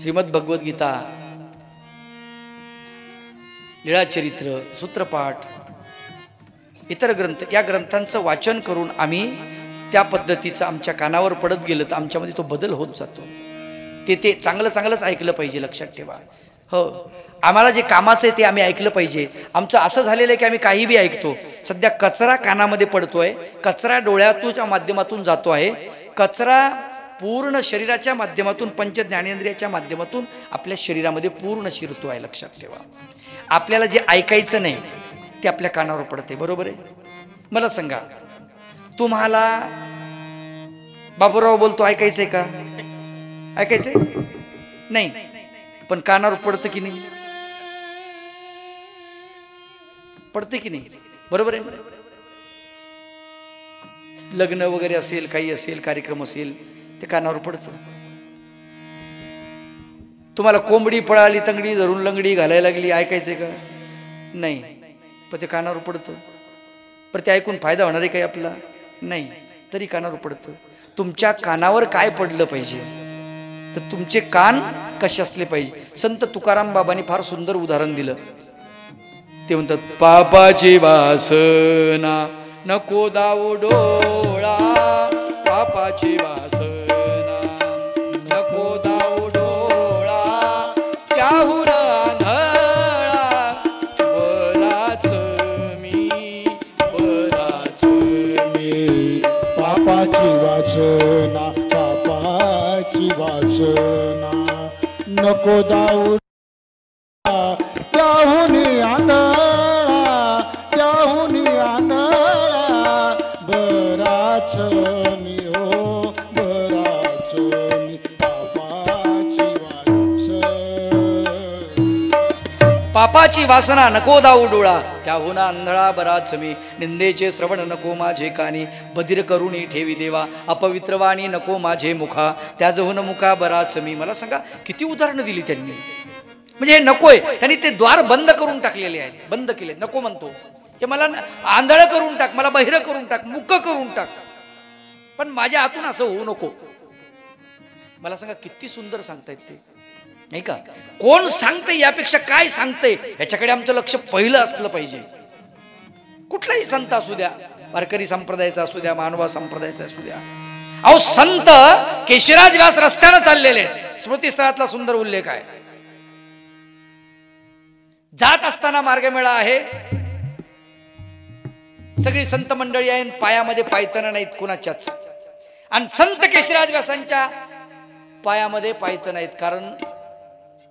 S1: श्रीमद भगवद्गीता, लीळाचरित्र, सूत्रपाठ, इतर ग्रंथ, या ग्रंथांचं वाचन करून आम्ही त्या पद्धतीचं आमच्या कानावर पडत गेलं तर आमच्यामध्ये तो बदल होत जातो. ते चांगलंच ऐकलं पाहिजे, लक्षात ठेवा. हो, आम्हाला जे कामाचं आहे ते आम्ही ऐकलं पाहिजे. आमचं असं झालेलं आहे की आम्ही काही बी ऐकतो. सध्या कचरा कानामध्ये पडतोय, कचरा डोळ्याच्या माध्यमातून जातो आहे, कचरा पूर्ण शरीराच्या माध्यमातून, पंच ज्ञानेंद्रियाच्या माध्यमातून आपल्या शरीरामध्ये पूर्ण शिरतो आहे, लक्षात ठेवा. आपल्याला जे ऐकायचं नाही ते आपल्या कानावर पडते, बरोबर आहे? मला सांगा, तुम्हाला बाबूराव बोलतो ऐकायचंय का? ऐकायचंय नाही, पण कानावर पडतं की नाही? पडते की नाही? बरोबर आहे. लग्न वगैरे असेल, काही असेल, कार्यक्रम असेल, ते कानावर पडतं. तुम्हाला कोंबडी पळाली, तंगडी धरून लंगडी घालायला लागली, ऐकायचंय का? नाही, पण ते कानावर पडतं. पण ते ऐकून फायदा होणार आहे काही आपला? नाही, तरी कानावर पडतं. तुमच्या कानावर काय पडलं पाहिजे? तर तुमचे कान कसे असले पाहिजे? संत तुकाराम बाबांनी फार सुंदर उदाहरण दिलं. ते म्हणतात, पापाची वासना नको दाऊ डोळा, पापाची वासना नको दाऊ डोळा, त्याहून आंधळा बराच मी, बराच मी.
S2: पापाची वासना, पापाची वासना नको दाऊ, त्याहुनी आंधळा, त्याहुनी आंधळा बराच मी, हो बराच मी. पापाची वासना,
S1: पापाची वासना नको दाऊ डोळा, त्याहून आंधळा बराच मी. निंदेचे श्रवण नको माझे कानी, बधिर करुणी ठेवी देवा, अपवित्र वाणी नको माझे मुखा, त्याजहून मुखा बराच मी. मला सांगा, किती उदाहरणं दिली त्यांनी. म्हणजे हे नकोय, त्यांनी ते द्वार बंद करून टाकलेले आहेत, बंद केले. नको म्हणतो, हे मला आंधळ करून टाक, मला बहिर करून टाक, मुक करून टाक, पण माझ्या हातून असं होऊ नको. मला सांगा, किती सुंदर सांगतायत ते, नाही का? कोण सांगते यापेक्षा काय सांगते याच्याकडे आमचं लक्ष पहिलं असलं पाहिजे. कुठलाही संत असू द्या, वारकरी संप्रदायाचा असू द्या, मानवा संप्रदायाचा असू द्या. अहो संत केशिराज व्यास रस्त्यानं चाललेले आहेत. स्मृतीस्थळातला सुंदर उल्लेख आहे. जात असताना मार्गमेळा आहे, सगळी संत मंडळी आहे, पायामध्ये पायतन नाहीत कुणाच्याच. आणि संत केशिराज व्यासांच्या पायामध्ये पायतन नाहीत, कारण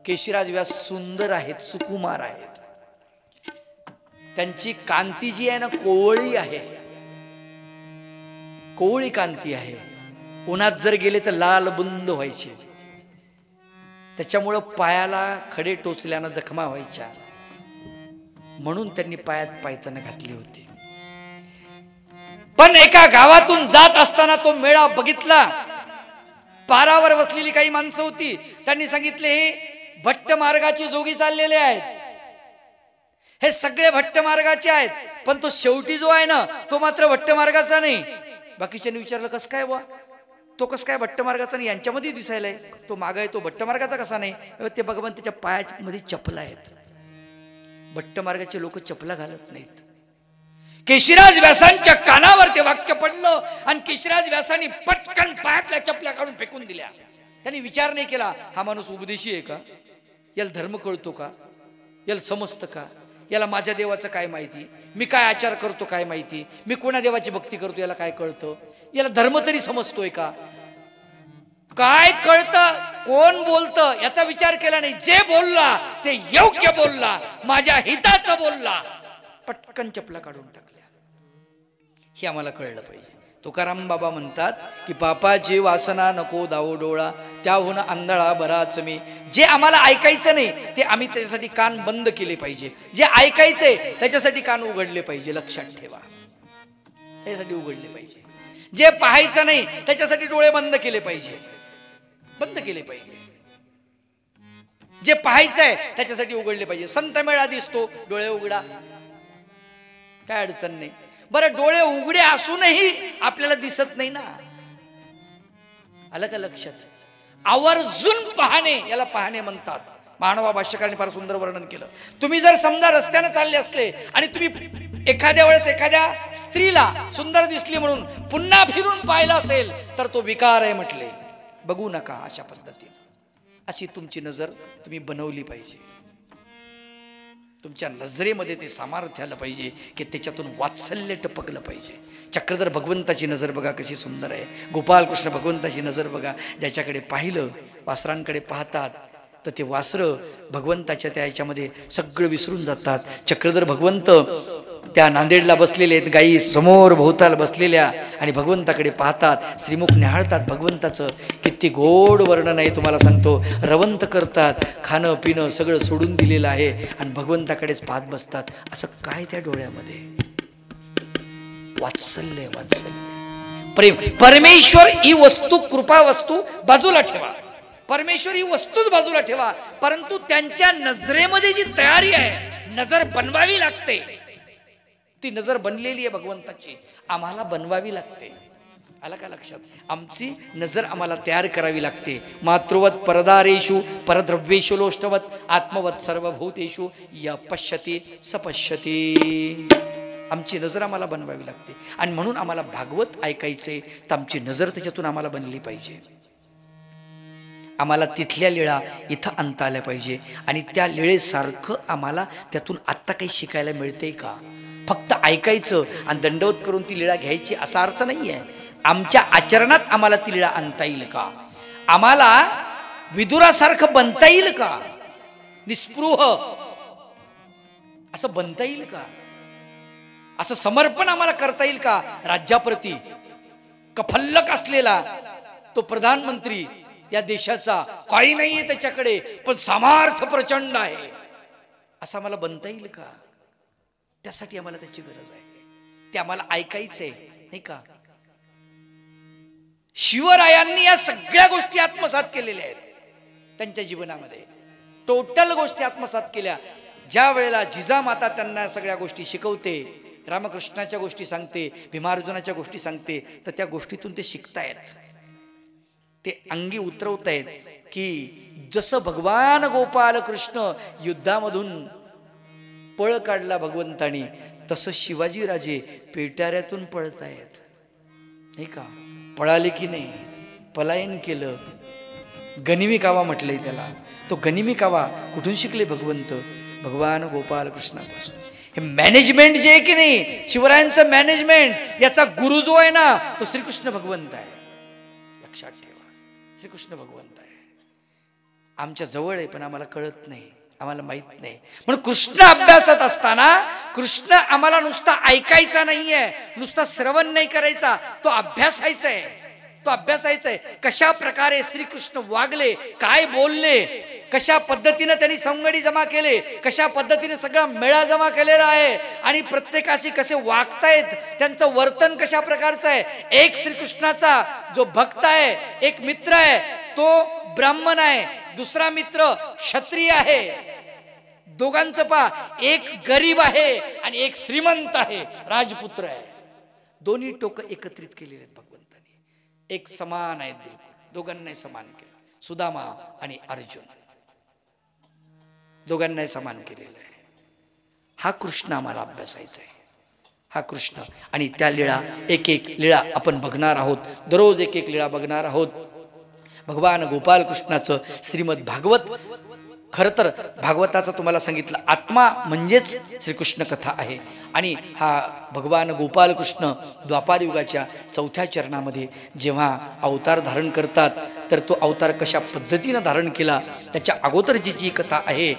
S1: केशिराज व्यास सुंदर आहेत, सुकुमार आहेत. त्यांची कांती जी आहे ना, कोवळी आहे, कोवळी कांती आहे. उन्हात जर गेले तर लाल बुंद व्हायचे. त्याच्यामुळं पायाला खडे टोचल्यानं जखमा व्हायच्या, म्हणून त्यांनी पायात पायतन घातली होती. पण एका गावातून जात असताना तो मेळा बघितला. पारावर बसलेली काही माणसं होती. त्यांनी सांगितले, हे भट्ट मार्गाची जोगी चाललेले आहेत, हे सगळे भट्ट मार्गाचे आहेत, पण तो शेवटी जो आहे ना, तो मात्र भट्ट मार्गाचा नाही. बाकीच्यांनी विचारलं, कसं काय बा, तो कसं काय भट्ट मार्गाचा नाही, यांच्यामध्ये दिसायलाय, तो माग आहे तो भट्ट मार्गाचा कसा नाही. ते भगवान त्याच्या पायामध्ये चपला आहेत. भट्ट मार्गाचे लोक चपला घालत नाहीत. केशिराज व्यासांच्या कानावर ते वाक्य पडलं आणि केशिराज व्यासांनी पटकन पायातल्या चपल्या काढून फेकून दिल्या. त्यांनी विचार नाही केला, हा माणूस उपदेशी आहे का, याला धर्म कळतो का, याला समजतं का, याला माझ्या देवाचं काय माहिती, मी काय आचार करतो काय माहिती, मी कोणा देवाची भक्ती करतो याला काय कळतं, याला धर्म तरी समजतोय का, काय कळतं, कोण बोलतं याचा विचार केला नाही. जे बोलला ते योग्य बोलला, माझ्या हिताचं बोलला, पटकन चपला काढून टाकल्या. हे आम्हाला कळलं पाहिजे. तुकाराम बाबा म्हणतात की पापाची वासना नको दावो डोळा, त्याहून आंधळा बराच मी. जे आम्हाला ऐकायचं नाही ते आम्ही त्याच्यासाठी कान बंद केले पाहिजे. जे ऐकायचंय त्याच्यासाठी कान उघडले पाहिजे. लक्षात ठेवा, त्याच्यासाठी उघडले पाहिजे. जे पाहायचं नाही त्याच्यासाठी डोळे बंद केले पाहिजे, बंद केले पाहिजे. जे पाहायचंय त्याच्यासाठी उघडले पाहिजे. संत मेळा दिसतो, डोळे उघडा, काय अडचण नाही. बरं, डोळे उघडे असूनही आपल्याला दिसत नाही ना, आलं का लक्षात. आवर्जून पाहणे याला पाहणे म्हणतात. मानवा भाष्यकाराने फार सुंदर वर्णन केलं. तुम्ही जर समजा रस्त्याने चालले असले आणि तुम्ही एखाद्या वेळेस एखाद्या स्त्रीला सुंदर दिसली म्हणून पुन्हा फिरून पाहिलं असेल तर तो विकार आहे म्हटले. बघू नका अशा पद्धतीने. अशी तुमची नजर तुम्ही बनवली पाहिजे. तुमच्या नजरेमध्ये ते सामर्थ्य आलं पाहिजे की त्याच्यातून वात्सल्य टपकलं पाहिजे. चक्रधर भगवंताची नजर बघा कशी सुंदर आहे. गोपालकृष्ण भगवंताची नजर बघा. ज्याच्याकडे पाहिलं, वासरांकडे पाहतात तर ते वासरं भगवंताच्या त्या ह्याच्यामध्ये सगळं विसरून जातात. चक्रधर भगवंत त्या नांदेडला बसलेले आहेत, गायी समोर भोवताल बसलेल्या, आणि भगवंताकडे पाहतात, श्रीमुख निहाळतात भगवंताचं. किती गोड वर्णन आहे तुम्हाला सांगतो. रवंत करतात, खाणं पिणं सगळं सोडून दिलेलं आहे आणि भगवंताकडेच पाहत बसतात. असं काय त्या डोळ्यामध्ये वात्सल्य, वात्सल्य, प्रेम. परमेश्वर ही वस्तू, कृपा वस्तू बाजूला ठेवा. परमेश्वर ही वस्तूच बाजूला ठेवा, परंतु त्यांच्या नजरेमध्ये जी तयारी आहे, नजर बनवावी लागते. ती नजर बनलेली आहे भगवंताची, आम्हाला बनवावी लागते. आला का लक्षात. आमची नजर आम्हाला तयार करावी लागते. मातृवत परदारेषु परद्रव्येषु लोष्टवत आत्मवत सर्वभूतेषु य पश्यति सपश्यति. आमची नजर आम्हाला बनवावी लागते. आणि म्हणून आम्हाला भागवत ऐकायचे तर आमची नजर त्याच्यातून आम्हाला बनली पाहिजे. आम्हाला तिथल्या लीळा इथं आणता आल्या पाहिजे. आणि त्या लीळेसारखं आम्हाला त्यातून आत्ता काही शिकायला मिळते का. फक्त ऐकायचं आणि दंडवत करून ती लीळा घ्यायची असा अर्थ नाही आहे. आमच्या आचरणात आम्हाला ती लीळा आणता येईल का. आम्हाला विदुरासारखं बनता येईल का. निस्पृह असं बनता येईल का. असं समर्पण आम्हाला करता येईल का. राज्याप्रती कफल्लक असलेला तो प्रधानमंत्री या देशाचा, काही नाहीये त्याच्याकडे पण सामर्थ्य प्रचंड आहे, असं आम्हाला बनता येईल का. त्यासाठी आम्हाला त्याची गरज आहे. ते आम्हाला ऐकायचंय नाही का. शिवरायांनी या सगळ्या गोष्टी आत्मसात केलेल्या आहेत त्यांच्या जीवनामध्ये. टोटल गोष्टी आत्मसात केल्या. ज्या वेळेला जिजामाता त्यांना सगळ्या गोष्टी शिकवते, रामकृष्णाच्या गोष्टी सांगते, भीमार्जुनाच्या गोष्टी सांगते, तर त्या गोष्टीतून ते शिकतायत, ते अंगी उतरवतायत की जसं भगवान गोपाल कृष्ण युद्धामधून पळ काढला भगवंतानी, तसं शिवाजीराजे पेटाऱ्यातून पळतायत, नाही का? पळाले की नाही, पलायन केलं. गनिमी कावा म्हटलंय त्याला. तो गनिमी कावा कुठून शिकले भगवंत? भगवान गोपाल कृष्णापासून. हे मॅनेजमेंट जे आहे की नाही, शिवरायांचं मॅनेजमेंट, याचा गुरु जो आहे ना, तो श्रीकृष्ण भगवंत आहे. लक्षात ठेवा, श्रीकृष्ण भगवंत आहे. आमच्या जवळ आहे पण आम्हाला कळत नाही, आम्हाला माहित नाही. म्हणून कृष्ण अभ्यासात असताना कृष्ण आम्हाला नुसता ऐकायचा नाहीये, नुसता श्रवण नाही करायचा, तो अभ्यासायचा आहे. तो अभ्यासायचा आहे. कशा प्रकारे श्रीकृष्ण वागले, काय बोलले, कशा पद्धतीने त्यांनी संगडी जमा केले, कशा पद्धतीने सगळा मेळा जमा केलेला आहे, आणि प्रत्येकाशी कसे वागतायत, त्यांचं वर्तन कशा प्रकारचं आहे. एक श्रीकृष्णाचा जो भक्त आहे, एक मित्र आहे, तो ब्राह्मण आहे, दुसरा मित्र क्षत्रिय आहे. दोघांचं पा, एक गरीब आहे आणि एक श्रीमंत आहे, राजपुत्र आहे. दोन्ही टोक एकत्रित केलेले आहेत भगवंतानी. एक समान आहेत बिलकुल, दोघांनाही समान केलं. सुदामा आणि अर्जुन दोघांनाही समान केलेलं आहे. हा कृष्ण आम्हाला अभ्यासायचा आहे, हा कृष्ण. आणि त्या लीळा, एक एक लीळा आपण बघणार आहोत. दररोज एक एक लीळा बघणार आहोत. भगवान गोपाल कृष्णाचं श्रीमद भागवत. खरं तर भागवताचं तुम्हाला सांगितलं, आत्मा म्हणजेच श्रीकृष्ण कथा आहे. आणि हा भगवान गोपाल कृष्ण द्वापार युगाच्या 4थ्या चरणामध्ये जेव्हा अवतार धारण करतात, तर तो अवतार कशा पद्धतीनं धारण केला, त्याच्या अगोदरची जी कथा आहे.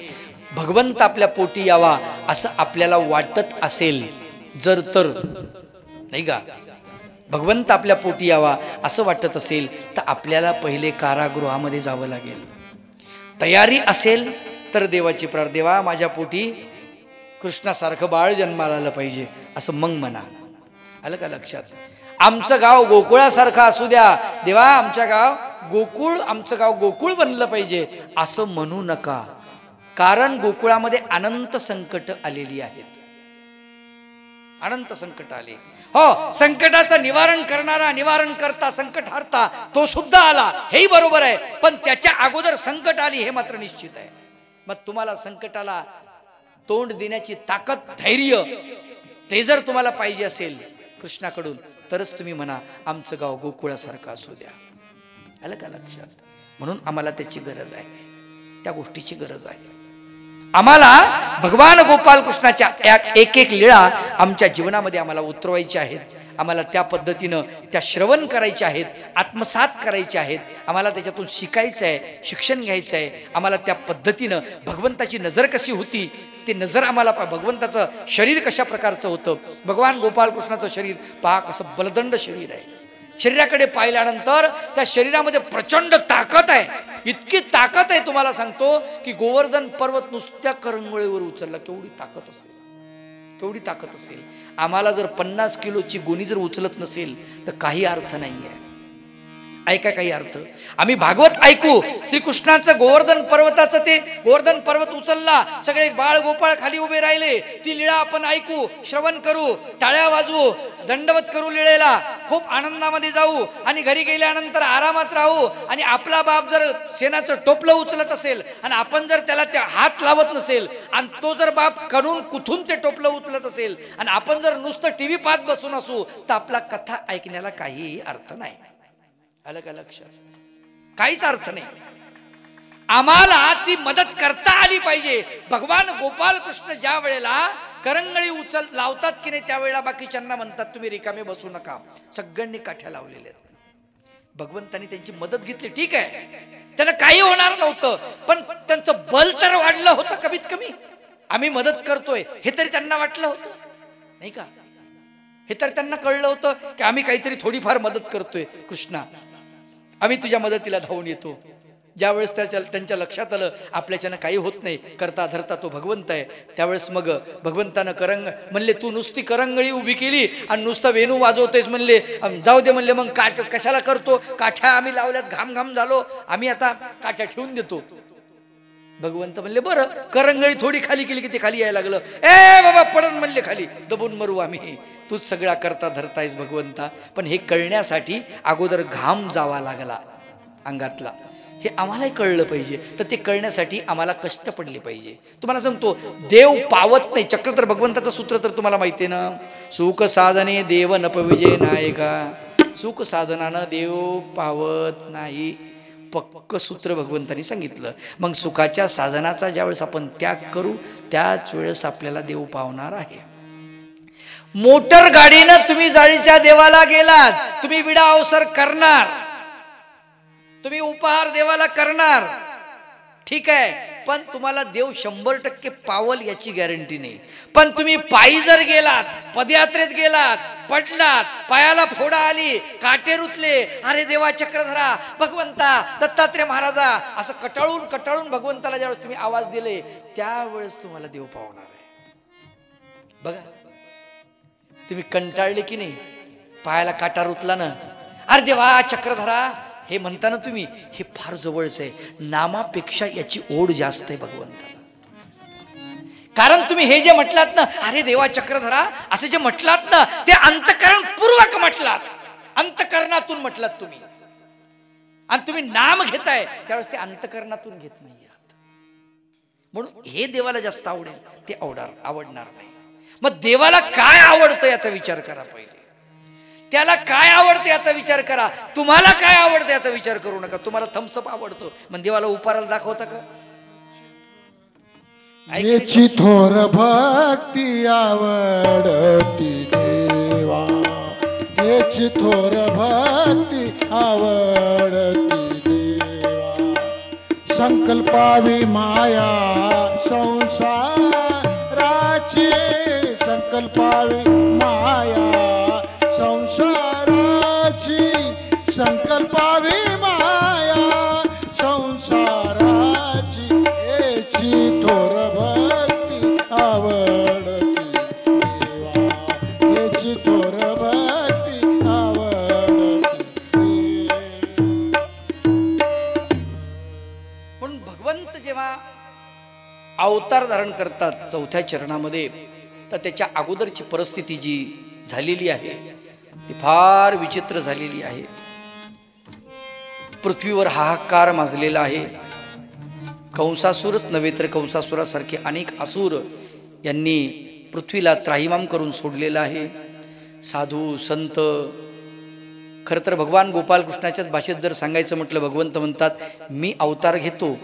S1: भगवंत आपल्या पोटी यावा असं आपल्याला वाटत असेल जर, तर नाही का, भगवंत आपल्या पोटी यावा असं वाटत असेल तर आपल्याला पहिले कारागृहामध्ये जावं लागेल. तयारी असेल तर देवाची प्रार्थना, देवा माझ्या पोटी कृष्णासारखं बाळ जन्माला आलं पाहिजे असं मग म्हणा. आलं का लक्षात? आमचं गाव गोकुळासारखं असू द्या, देवा आमचं गाव गोकुळ बनलं पाहिजे असं म्हणू नका. कारण गोकुळामध्ये अनंत संकट आलेली आहेत, अनंत संकट आले. हो, संकटाचं निवारण करणारा, निवारण करता, संकट हरता तो सुद्धा आला, हेही बरोबर आहे. पण त्याच्या अगोदर संकट आली हे मात्र निश्चित आहे. मग तुम्हाला संकटाला तोंड देण्याची ताकद, धैर्य, ते जर तुम्हाला पाहिजे असेल कृष्णाकडून, तरच तुम्ही म्हणा आमचं गाव गोकुळासारखं असू द्या. आलं का लक्षात? म्हणून आम्हाला त्याची गरज आहे, त्या गोष्टीची गरज आहे. आम्हाला भगवान गोपाल कृष्णाच्या एक एक लीळा आमच्या जीवनामध्ये आम्हाला उतरवायच्या आहेत. आम्हाला त्या पद्धतीनं त्या श्रवण करायच्या आहेत, आत्मसात करायच्या आहेत. आम्हाला त्याच्यातून शिकायचं आहे, शिक्षण घ्यायचं आहे. आम्हाला त्या पद्धतीनं भगवंताची नजर कशी होती, ते नजर आम्हाला भगवंताचं शरीर कशा प्रकारचं होतं. भगवान गोपाल कृष्णाचं शरीर पहा कसं बलदंड शरीर आहे. शरीराकडे पाहिल्यानंतर त्या शरीरामध्ये प्रचंड ताकद आहे. इतकी ताकद आहे तुम्हाला सांगतो की गोवर्धन पर्वत नुसत्या करंगळीवर उचलला, केवढी ताकद असेल, केवढी ताकद असेल. आम्हाला जर 50 किलोची गोणी जर उचलत नसेल तर काही अर्थ नाही आहे. ऐका, काही अर्थ. आम्ही भागवत ऐकू, श्रीकृष्णाचं गोवर्धन पर्वताचं, ते गोवर्धन पर्वत उचलला, सगळे बाळ गोपाळ खाली उभे राहिले, ती लीळा आपण ऐकू, श्रवण करू, टाळ्या वाजवू, दंडवत करू, लीळेला खूप आनंदामध्ये जाऊ, आणि घरी गेल्यानंतर आरामात राहू. आणि आपला बाप जर शेणाचं टोपलं उचलत असेल आणि आपण जर त्याला त्या हात लावत नसेल, आणि तो जर बाप करून कुठून ते टोपलं उचलत असेल, आणि आपण जर नुसतं टीव्ही पाहत बसून असू, तर आपला कथा ऐकण्याला काहीही अर्थ नाही. आलं का लक्षात? काहीच अर्थ नाही. आम्हाला ती मदत करता आली पाहिजे. भगवान गोपाल कृष्ण ज्या वेळेला करंगळी लावतात की नाही, त्यावेळेला बाकीच्यांना म्हणतात तुम्ही रिकामे बसू नका. सगळ्यांनी काठ्या लावलेल्या आहेत. भगवंतांनी त्यांची मदत घेतली, ठीक आहे, त्यांना काही होणार नव्हतं, पण त्यांचं बल तर वाढलं होतं. कमीत कमी आम्ही मदत करतोय हे तरी त्यांना वाटलं होतं, नाही का? हे तर त्यांना कळलं होतं की आम्ही काहीतरी थोडीफार मदत करतोय. कृष्णा, आम्ही तुझ्या मदतीला धावून येतो. ज्यावेळेस त्यांच्या लक्षात आलं आपल्याच्यानं काही होत नाही, करता धरता तो भगवंत आहे, त्यावेळेस मग भगवंतानं म्हणले तू नुसती करंगळी उभी केली आणि नुसतं वेणू वाजवतेस म्हणले, जाऊ दे म्हणले, मग कशाला करतो, काठ्या आम्ही लावल्यात, घाम घाम झालो, आम्ही आता काठ्या ठेवून देतो. भगवंत म्हणले बरं, करंगळी थोडी खाली केली की ते खाली यायला लागलं. ए बाबा पडून म्हणले खाली, दबून मरू आम्ही. तूच सगळा करता धरतायस भगवंता. पण हे कळण्यासाठी अगोदर घाम जावा लागला अंगातला. हे आम्हालाही कळलं पाहिजे. तर ते कळण्यासाठी आम्हाला कष्ट पडले पाहिजे. तुम्हाला सांगतो, देव पावत नाही. चक्रधर भगवंताचं सूत्र तर तुम्हाला माहिती आहे ना, सुख साधने देव नपविजय नायका. सुख साधनानं देव पावत नाही, पक्क सूत्र भगवंतांनी सांगितलं. मग सुखाच्या साधनाचा ज्यावेळेस आपण त्याग करू त्याच वेळेस आपल्याला देव पावणार आहे. मोटर गाडीनं तुम्ही जाळीच्या देवाला गेलात, तुम्ही विडा अवसर करणार, तुम्ही उपहार देवाला करणार, ठीक आहे, पण तुम्हाला देव 100% पावल याची गॅरंटी नाही. पण तुम्ही पायी जर गेलात, पदयात्रेत गेलात, पडलात, पायाला फोडा आली, काटे रुतले, अरे देवा चक्रधरा, भगवंता, दत्तात्रेय महाराजा, असं कटाळून कटाळून भगवंताला ज्यावेळेस तुम्ही आवाज दिले त्यावेळेस तुम्हाला देव पावणार आहे. बघा, तुम्ही कंटाळले की नाही, पायाला काटा रुतला ना, अरे देवा चक्रधरा हे म्हणताना तुम्ही, हे फार जवळच आहे. नामापेक्षा याची ओढ जास्त आहे भगवंताला. कारण तुम्ही हे जे म्हटलात ना, अरे देवा चक्रधरा असे जे म्हटलात ना, ते अंतःकरणपूर्वक म्हटलात, अंतःकरणातून म्हटलात तुम्ही. आणि तुम्ही नाम घेताय त्यावेळेस ते अंतःकरणातून घेत नाही आहात. म्हणून हे देवाला जास्त आवडेल, ते आवडणार नाही. मग देवाला काय आवडतं याचा विचार करा पहिले. त्याला काय आवडतं याचा विचार करा. तुम्हाला काय आवडतं याचा विचार करू नका. तुम्हाला थम्सअप आवडतो, मग देवाला उपाराला दाखवता का?
S2: याची थोर भक्ती आवडती देवा, याची थोर भक्ती आवडती देवा. संकल्पावी माया संसाराची, संकल्पावी माया संसाराची, संकल्पावी माया संसाराची. याची थोर भक्ती आवडती देवा, याची थोर भक्ती आवडती.
S1: म्हणून भगवंत जेव्हा अवतार धारण करतात 4थ्या चरणामध्ये, तर त्याच्या अगोदरची परिस्थिती जी झालेली आहे ती फार विचित्र झालेली आहे. पृथ्वीवर हाहाकार माजलेला आहे. कंसासुरच नव्हे तर कंसासुरासारखे अनेक असुर यांनी पृथ्वीला त्राहिमाम करून सोडलेलं आहे. साधू संत, खरं तर भगवान गोपालकृष्णाच्याच भाषेत जर सांगायचं म्हटलं, भगवंत म्हणतात, मी अवतार घेतो,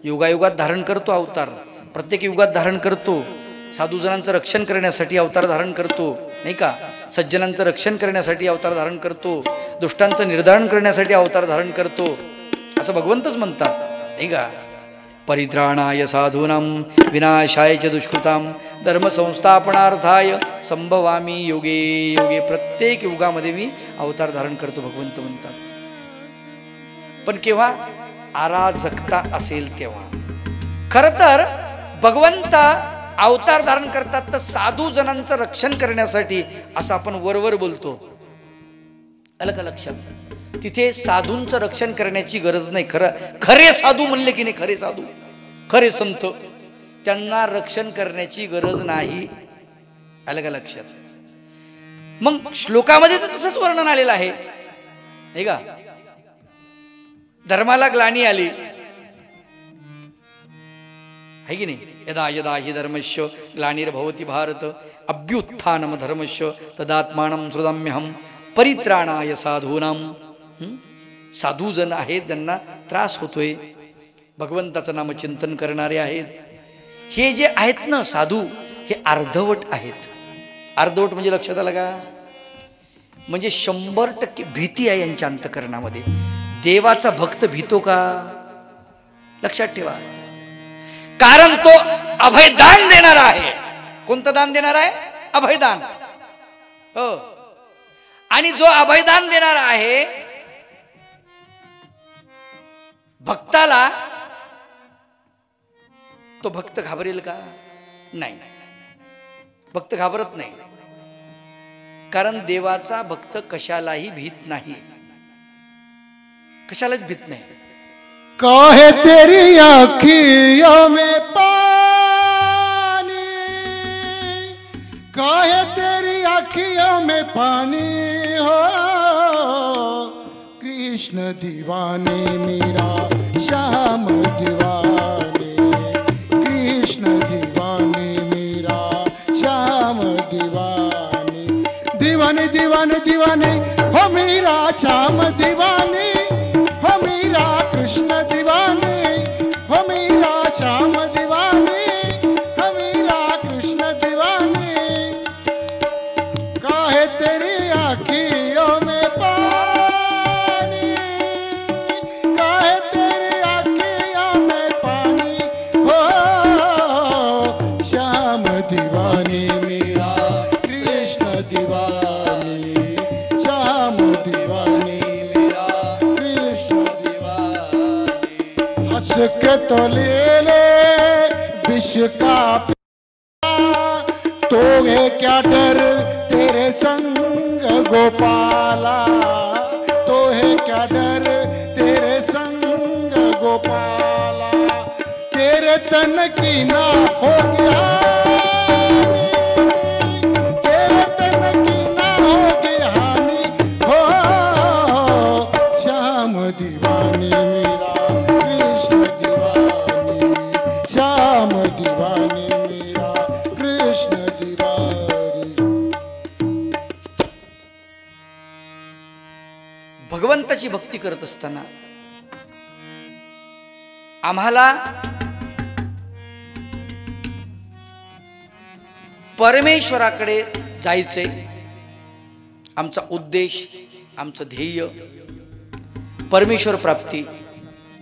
S1: युगायुगात धारण करतो अवतार, प्रत्येक युगात धारण करतो, साधूजनांचं रक्षण करण्यासाठी अवतार धारण करतो, नाही का, सज्जनांचं रक्षण करण्यासाठी अवतार धारण करतो, दुष्टांचं निर्धारण करण्यासाठी अवतार धारण करतो, असं भगवंतच म्हणतात, नाही का. परित्राणाय साधूनां विनाशाय च दुष्कृतां धर्मसंस्थापनार्थाय संभवामी योगे योगे. प्रत्येक युगामध्ये मी अवतार धारण करतो भगवंत म्हणतात. पण केव्हा? अराजकता असेल तेव्हा. खरं तर भगवंत अवतार धारण करतात तर साधू जणांचं रक्षण करण्यासाठी, असं आपण वरवर बोलतो, आलं का लक्षात? तिथे साधूंचं रक्षण करण्याची गरज नाही. खरे साधू म्हणले की नाही, खरे साधू, खरे संत, त्यांना रक्षण करण्याची गरज नाही. आलं का लक्षात? मग श्लोकामध्ये तर तसंच वर्णन आलेलं आहे, हे का, धर्माला ग्लानी आली है की नाही. यदा यदा हि धर्मस्य ग्लानिर्भवति भारत अभ्युत्थानम धर्मस्य तदात्मानं सृजाम्यहं परित्राणाय साधूनां. साधूजन आहेत, त्यांना त्रास होतोय, भगवंताचं नामचिंतन करणारे आहेत. हे जे आहेत ना साधू, हे अर्धवट आहेत. अर्धवट म्हणजे लक्षात आलं का? म्हणजे 100% भीती आहे यांच्या अंतःकरणामध्ये. देवाचा भक्त भीतो का? लक्षात ठेवा. कारण तो अभयदान देणारा आहे. कोणतं दान देणार आहे? अभयदान. हो. आणि जो अभयदान देणारा आहे, भक्ताला, तो भक्त घाबरेल का? नाही, भक्त घाबरत नाही. कारण देवाचा भक्त कशालाही भीत नाही, कशालाच भीत नाही.
S2: काहे तेरी आँखियों में पानी, काहे तेरी आँखियों में पानी हो, कृष्ण दीवाने मेरा श्याम दीवाने, कृष्ण दीवाने मेरा श्याम दीवाने, दीवाने दीवाने दीवाने हो मेरा श्याम दीवाने, हो मेरा कृष्ण दीवाने, हो मेरा श्याम दीवाने, हो मेरा कृष्ण दीवाने। काहे तेरी आँखियों में पानी, काहे तेरी आँखियों में पानी, हो श्याम दीवाने मेरा कृष्ण दीवाने, श्याम दीवाने मेरा कृष्ण दीवाने। हंस के तो ले ले विष का तो है क्या डर तेरे संग गोपाला, तो है क्या डर तेरे संग गोपाला, तेरे तन की ना हो गया, तेरे तन की ना हो गया हानि, हो श्याम दीवाने मेरा कृष्ण दीवाने, श्याम दीवाने मेरा कृष्ण दीवाने।
S1: भगवंताची भक्ती करत असताना आम्हाला परमेश्वराकडे जायचंय, आमचा उद्देश, आमचं ध्येय परमेश्वर प्राप्ती।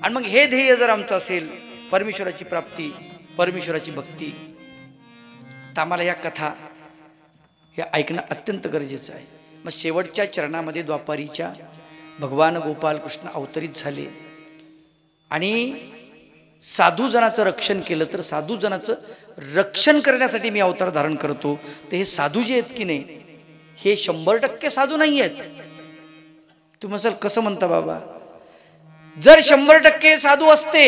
S1: आणि मग हे ध्येय जर आमचं असेल परमेश्वराची प्राप्ती, परमेश्वराची भक्ती, तर आम्हाला या कथा या ऐकणं अत्यंत गरजेचं आहे। मग शेवटच्या चरणामध्ये द्वापारीच्या भगवान गोपाल कृष्ण अवतरित झाले आणि साधूजनाचं रक्षण केलं। तर साधूजनाचं रक्षण करण्यासाठी मी अवतार धारण करतो, तर हे साधू जे आहेत की नाही हे 100% साधू नाही आहेत। तुम्ही म्हणाल कसं म्हणता बाबा, जर 100% साधू असते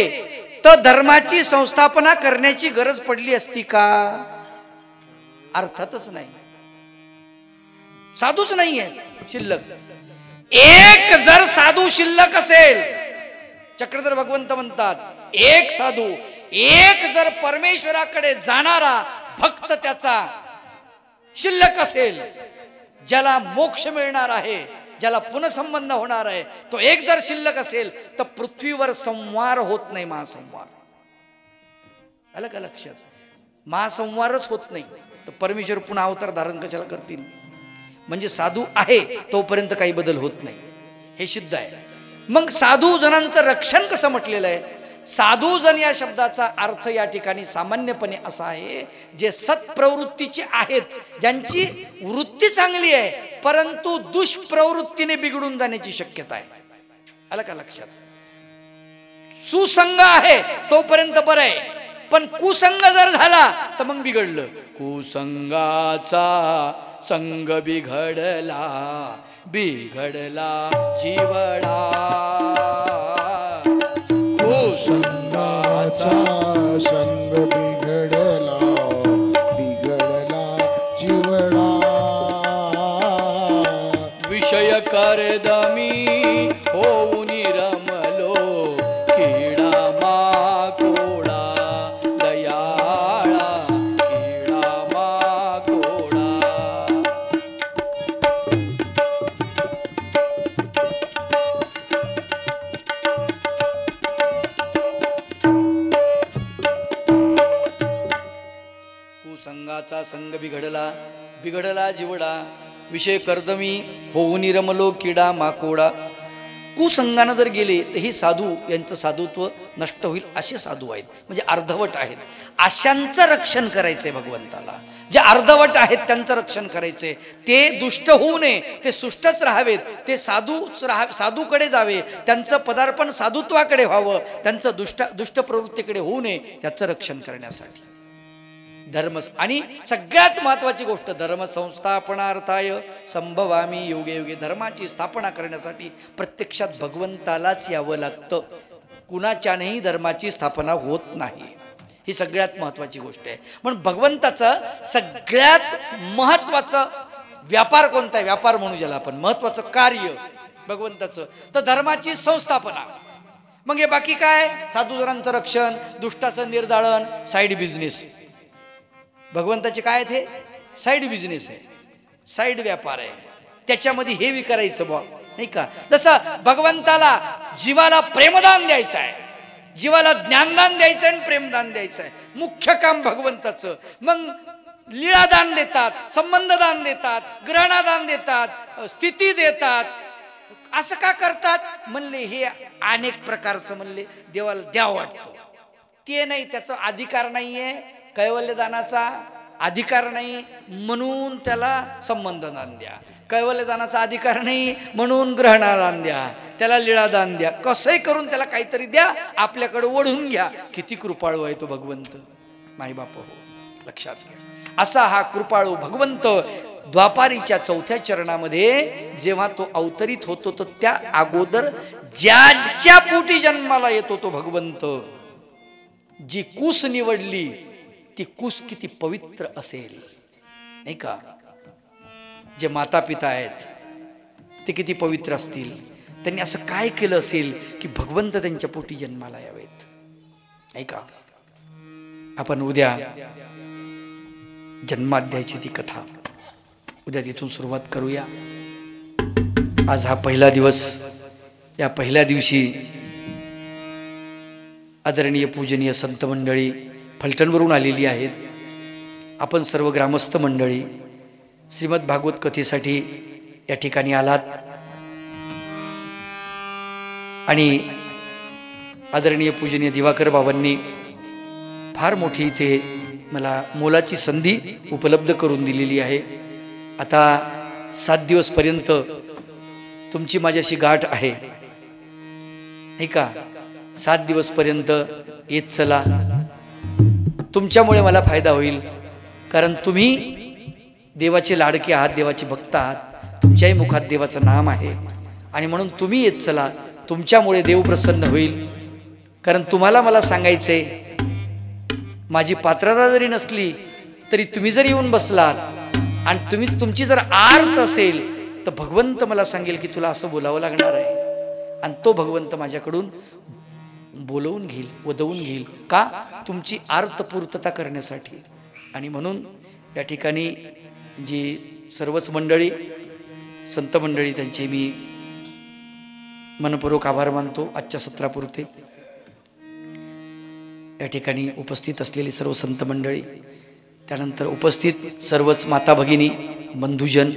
S1: तर धर्माची संस्थापना करण्याची गरज पडली असती का? अर्थातच नाही, साधूच नाहीये शिल्लक। एक जर साधू शिल्लक असेल, चक्रधर भगवंत म्हणतात एक साधू, एक जर परमेश्वराकडे जाणारा भक्त त्याचा शिल्लक असेल, ज्याला मोक्ष मिळणार आहे, ज्याला पुनःसंबंध होणार आहे, तो एक जर शिल्लक असेल तर पृथ्वीवर संवार होत नाही, महासंवार। आलं का लक्षात? महासंवारच होत नाही तर परमेश्वर पुन्हा अवतार धारण कशाला करतील? म्हणजे साधू आहे तोपर्यंत काही बदल होत नाही, हे सिद्ध आहे। मग साधू जनांचं रक्षण कसं म्हटलेलं आहे? साधू जन या शब्दाचा अर्थ या ठिकाणी सामान्यपणे असा आहे, जे सत्प्रवृत्तीचे आहेत, ज्यांची वृत्ती चांगली आहे परंतु दुष्प्रवृत्तीने बिघडून जाण्याची शक्यता आहे। आलं का लक्षात? सुसंग आहे तोपर्यंत बरं आहे, पण कुसंग जर झाला तर मग बिघडलं। कुसंगाचा संग बिघडला, बिघडला जीवडा,
S2: कुसंगाचा संग बिघडला, बिघडला जीवडा,
S1: विषय करदमी होऊन रमलो, किडा माकोडा दयाळा, किडा माकोडा। कुसंगाचा संग बिघडला, बिघडला जीवडा, विषय कर्दमी होऊन रमलो, किडा माकोडा। कुसंगानं जर गेले तर हे साधू यांचं साधुत्व नष्ट होईल, असे साधू आहेत, म्हणजे अर्धवट आहेत। अशांचं रक्षण करायचंय भगवंताला, जे अर्धवट आहेत त्यांचं रक्षण करायचंय। ते दुष्ट होऊ नये, ते सुष्टच राहावेत, ते साधूकडे जावे, त्यांचं पदार्पण साधुत्वाकडे व्हावं, त्यांचं दुष्ट प्रवृत्तीकडे होऊ नये, याचं रक्षण करण्यासाठी धर्म। आणि सगळ्यात महत्त्वाची गोष्ट, धर्म संस्थापनार्थाय संभवामी युगे युगे। धर्माची स्थापना करण्यासाठी प्रत्यक्षात भगवंतालाच यावं लागतं, कुणाच्यानेही धर्माची स्थापना होत नाही, ही सगळ्यात महत्त्वाची गोष्ट आहे। म्हणून भगवंताचं सगळ्यात महत्त्वाचं व्यापार कोणता आहे? व्यापार म्हणू ज्याला आपण, महत्त्वाचं कार्य भगवंताचं तर धर्माची संस्थापना। मग हे बाकी काय? साधूजनांचं रक्षण, दुष्टाचं निर्दाळन, साईड बिझनेस. भगवंताचे काय ते साईड बिझनेस आहे, साईड व्यापार आहे. त्याच्यामध्ये हे विकारायचं बा, नाही का? जसं भगवंताला जीवाला प्रेमदान द्यायचं आहे, जीवाला ज्ञानदान द्यायचं आहे आणि प्रेमदान द्यायचं आहे, मुख्य काम भगवंताचं. मग लीळादान देतात, संबंधदान देतात, ग्रहणादान देतात, स्थिती देतात. असं का करतात म्हणले? हे अनेक प्रकारचं म्हणले देवाला द्यावं वाटतं. ते नाही, त्याचा अधिकार नाहीये, कैवल्यदानाचा अधिकार नाही म्हणून त्याला संबंधदान द्या, कैवल्यदानाचा अधिकार नाही म्हणून ग्रहणादान द्या, त्याला लीळादान द्या, कसंही करून त्याला काहीतरी द्या, आपल्याकडे ओढून घ्या. किती कृपाळू आहे तो भगवंत, माई बाप हो, लक्षात घ्या. असा हा कृपाळू भगवंत द्वापारीच्या 4थ्या चरणामध्ये जेव्हा तो अवतरित होतो, तर त्या अगोदर ज्याच्या पोटी जन्माला येतो तो भगवंत, जी कुस निवडली ती कुस किती पवित्र असेल, नाही का? जे माता पिता आहेत ते किती पवित्र असतील. त्यांनी असं काय केलं असेल की भगवंत त्यांच्या पोटी जन्माला यावेत, नाही का? आपण उद्या जन्माध्यायाची ती कथा उद्या तिथून सुरुवात करूया. आज हा पहिला दिवस. या पहिल्या दिवशी आदरणीय पूजनीय संत मंडळी फलटणवरून आलेली आहेत. आपण सर्व ग्रामस्थ मंडळी श्रीमद भागवत कथेसाठी या ठिकाणी आलात आणि आदरणीय पूजनीय दिवाकर बाबांनी फार मोठी इथे मला मोलाची संधी उपलब्ध करून दिलेली आहे. आता 7 दिवसपर्यंत तुमची माझ्याशी गाठ आहे, नाही का? 7 दिवसपर्यंत येत चला. तुमच्यामुळे मला फायदा होईल, कारण तुम्ही देवाचे लाडके आहात, देवाचे भक्त आहात, तुमच्याही मुखात देवाचं नाम आहे आणि म्हणून तुम्ही येत चला. तुमच्यामुळे देव प्रसन्न होईल. कारण तुम्हाला मला सांगायचंय, माझी पात्रता जरी नसली तरी तुम्ही जर येऊन बसलात आणि तुमची जर आर्त असेल तर भगवंत मला सांगेल की तुला असं बोलावं लागणार आहे, आणि तो भगवंत माझ्याकडून बोलवून घेईल, वदवून घेईल. का? तुमची आर्त पूर्तता करण्यासाठी. आणि म्हणून या ठिकाणी जी सर्वच मंडळी संत मंडळी त्यांचे मी मनपूर्वक आभार मानतो आजच्या सत्रापुरते. या ठिकाणी उपस्थित असलेली सर्व संत मंडळी, त्यानंतर उपस्थित सर्वच माता भगिनी बंधुजन,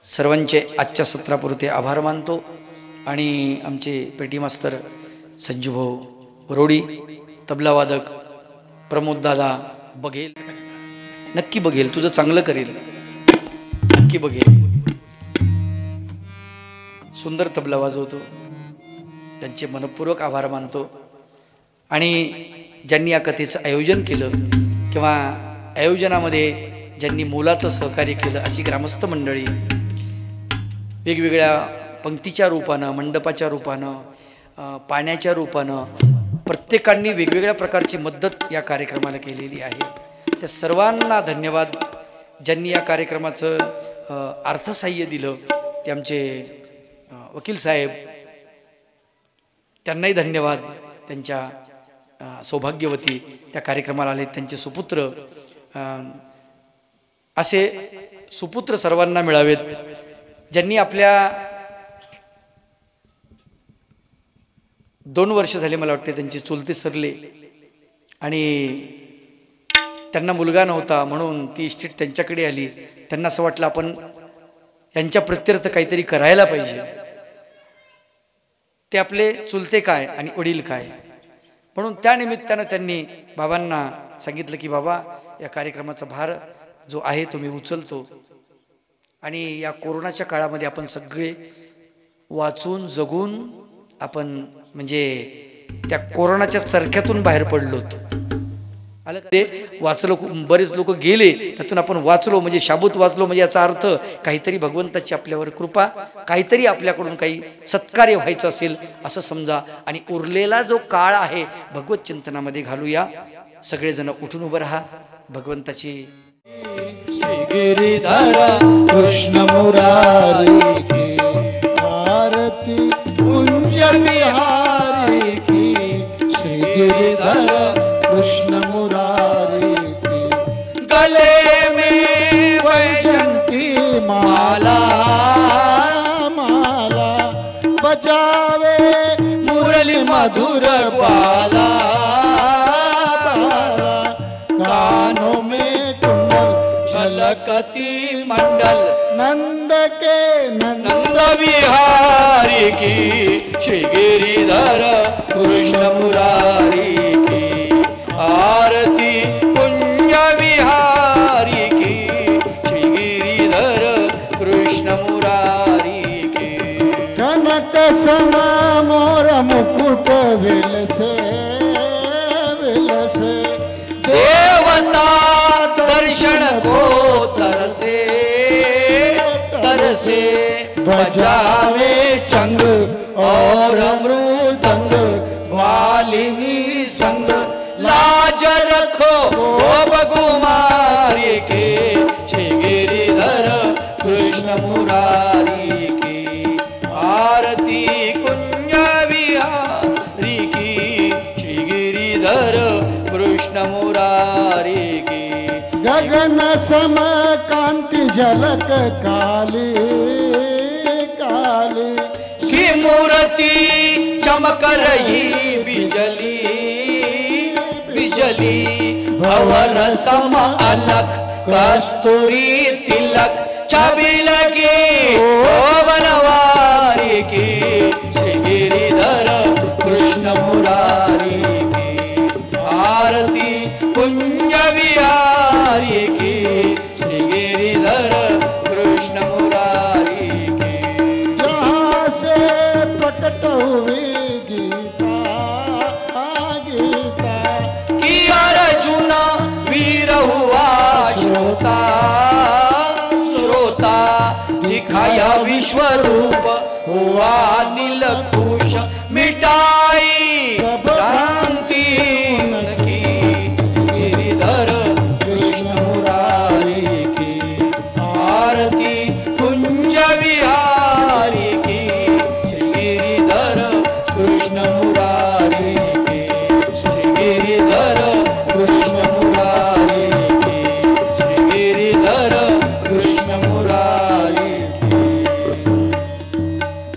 S1: सर्वांचे आजच्या सत्रापुरते आभार मानतो. आणि आमचे पेटी मास्तर संजूभाऊ रोडी, तबलावादक प्रमोददादा बघेल, नक्की बघेल, तुझं चांगलं करेल, नक्की बघेल. सुंदर तबला वाजवतो, त्यांचे मनपूर्वक आभार मानतो. आणि ज्यांनी या कथेचं आयोजन केलं किंवा आयोजनामध्ये ज्यांनी मोलाचं सहकार्य केलं, अशी ग्रामस्थ मंडळी वेगवेगळ्या पंक्तीच्या रूपानं, मंडपाच्या रूपानं, पाण्याच्या रूपानं प्रत्येकांनी वेगवेगळ्या प्रकारची मदत या कार्यक्रमाला केलेली आहे. त्या सर्वांना धन्यवाद. ज्यांनी या कार्यक्रमाचं अर्थसहाय्य दिलं ते आमचे वकील साहेब, त्यांनाही धन्यवाद. त्यांच्या सौभाग्यवती त्या कार्यक्रमाला आले, त्यांचे सुपुत्र, असे सुपुत्र सर्वांना मिळावेत. ज्यांनी आपल्या 2 वर्ष झाले मला वाटते त्यांचे चुलते सरले आणि त्यांना मुलगा नव्हता म्हणून ती इस्टेट त्यांच्याकडे आली. त्यांना असं वाटलं आपण यांच्या प्रत्यर्थ काहीतरी करायला पाहिजे. ते आपले चुलते काय आणि वडील काय, म्हणून त्या निमित्तानं त्यांनी बाबांना सांगितलं की बाबा या कार्यक्रमाचा भार जो आहे तो मी उचलतो. आणि या कोरोनाच्या काळामध्ये आपण सगळे वाचून जगून आपण म्हणजे त्या कोरोनाच्या चरख्यातून बाहेर पडलोत. आलं का? ते वाचलो, बरेच लोक गेले, त्यातून आपण वाचलो, म्हणजे शाबूत वाचलो, म्हणजे याचा अर्थ काहीतरी भगवंताची आपल्यावर कृपा, काहीतरी आपल्याकडून काही सत्कार्य व्हायचं असेल असं समजा. आणि उरलेला जो काळ आहे भगवत चिंतनामध्ये घालूया. सगळेजण उठून उभं राहा. भगवंताची
S2: श्री गिरिधरा कृष्ण मुरारी की आरती कुंज बिहारी की, श्री गिरिधर कृष्ण मुरारी की।
S1: गले में
S2: वैजंती माला माला, बजावे
S1: मुरली मधुर ग्वाला,
S2: कानों में कुंडल
S1: झलकती मंडल।
S2: नंद के
S1: नंद बिहारी की, श्री गिरिधर कृष्ण मुरारी की। आरती कुंज बिहारी की, श्री गिरिधर कृष्ण मुरारी की।
S2: कनक सम मोर मुकुट विलसे विलसे,
S1: देवता दर्शन को तरसे तरसे। बजावे चंग और मृदंग, ग्वालिनी संग। लाज रखो ओ बगुमारी के, श्री गिरिधर कृष्ण मुरारी की। आरती कुंज बिहारी की, श्री गिरिधर कृष्ण मुरारी की।
S2: गगन सम कांति झलक काली काली,
S1: श्री मूर्ति चमक रही बिजली बिजली। भवर सम अलख कस्तूरी तिलक, छवि लगी ओ बनवारी की, श्री गिरिधर कृष्ण मुरारी की। आरती कुंज बिहारी की, श्री गिरिधर कृष्ण मुरारी की।
S2: जहाँ से प्रकट हुई गीता गीता,
S1: कि अर्जुन वीर हुआ श्रोता श्रोता। दिखाया विश्व रूप हुआ दिल खुश, मिटाई भ्रांति उनकी, गिरिधर कृष्ण मुरारी की। आरती कुंज बिहारी की, श्री गिरिधर कृष्ण मुरारी की। श्री गिरिधर कृष्ण मुरारी की, श्री गिरिधर कृष्ण मुरारी की।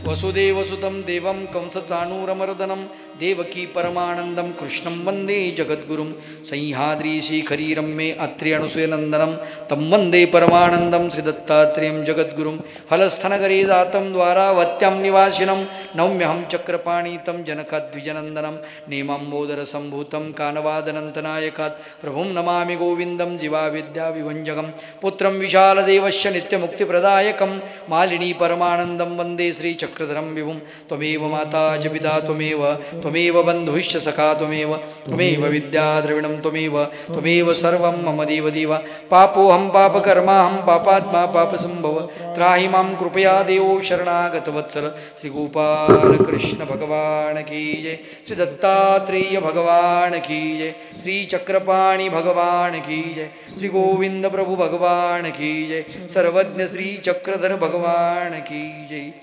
S1: वसुदेवसुतं देवं कंसचाणूरमर्दनं, देवकी परमानंदं कृष्णं वंदे जगद्गुरुं। सह्याद्रीशिखरीरं मे अत्रि अणुसुयनन्दनं, तं वन्दे परमानन्दं श्रीदत्तात्रेयं जगद्गुरुं। फलस्थनगरे जातं द्वारावत्यां निवासिनं, नौम्यहं चक्रपाणितं जनकाद्विजनन्दनं। नेमाम्बोदरसम्भूतं कानवादनन्तनायकात्, प्रभुं नमामि गोविन्दं जीवाविद्याविभञ्जकं। पुत्रं विशालदेवस्य नित्यमुक्तिप्रदायकं, मालिनी परमानन्दं वन्दे श्रीचक्रधरं विभुं। त्वमेव माता च पिता त्वमेव, त्वमेव बन्धुश्च सखा त्वमेव, त्वमेव विद्या द्रविणं त्वमेव, त्वमेव सर्वं मम देव देव। पापोऽहं पापकर्माहं पापात्मा पापसम्भव, त्राहि मां कृपया देवो शरणागतवत्सल। श्रीगोपाल कृष्ण भगवान की जय, श्री दत्तात्रेय भगवान की जय, श्री चक्रपाणि भगवान की जय, श्री गोविंद प्रभु भगवान की जय, सर्वज्ञ श्री चक्रधर भगवान की जय।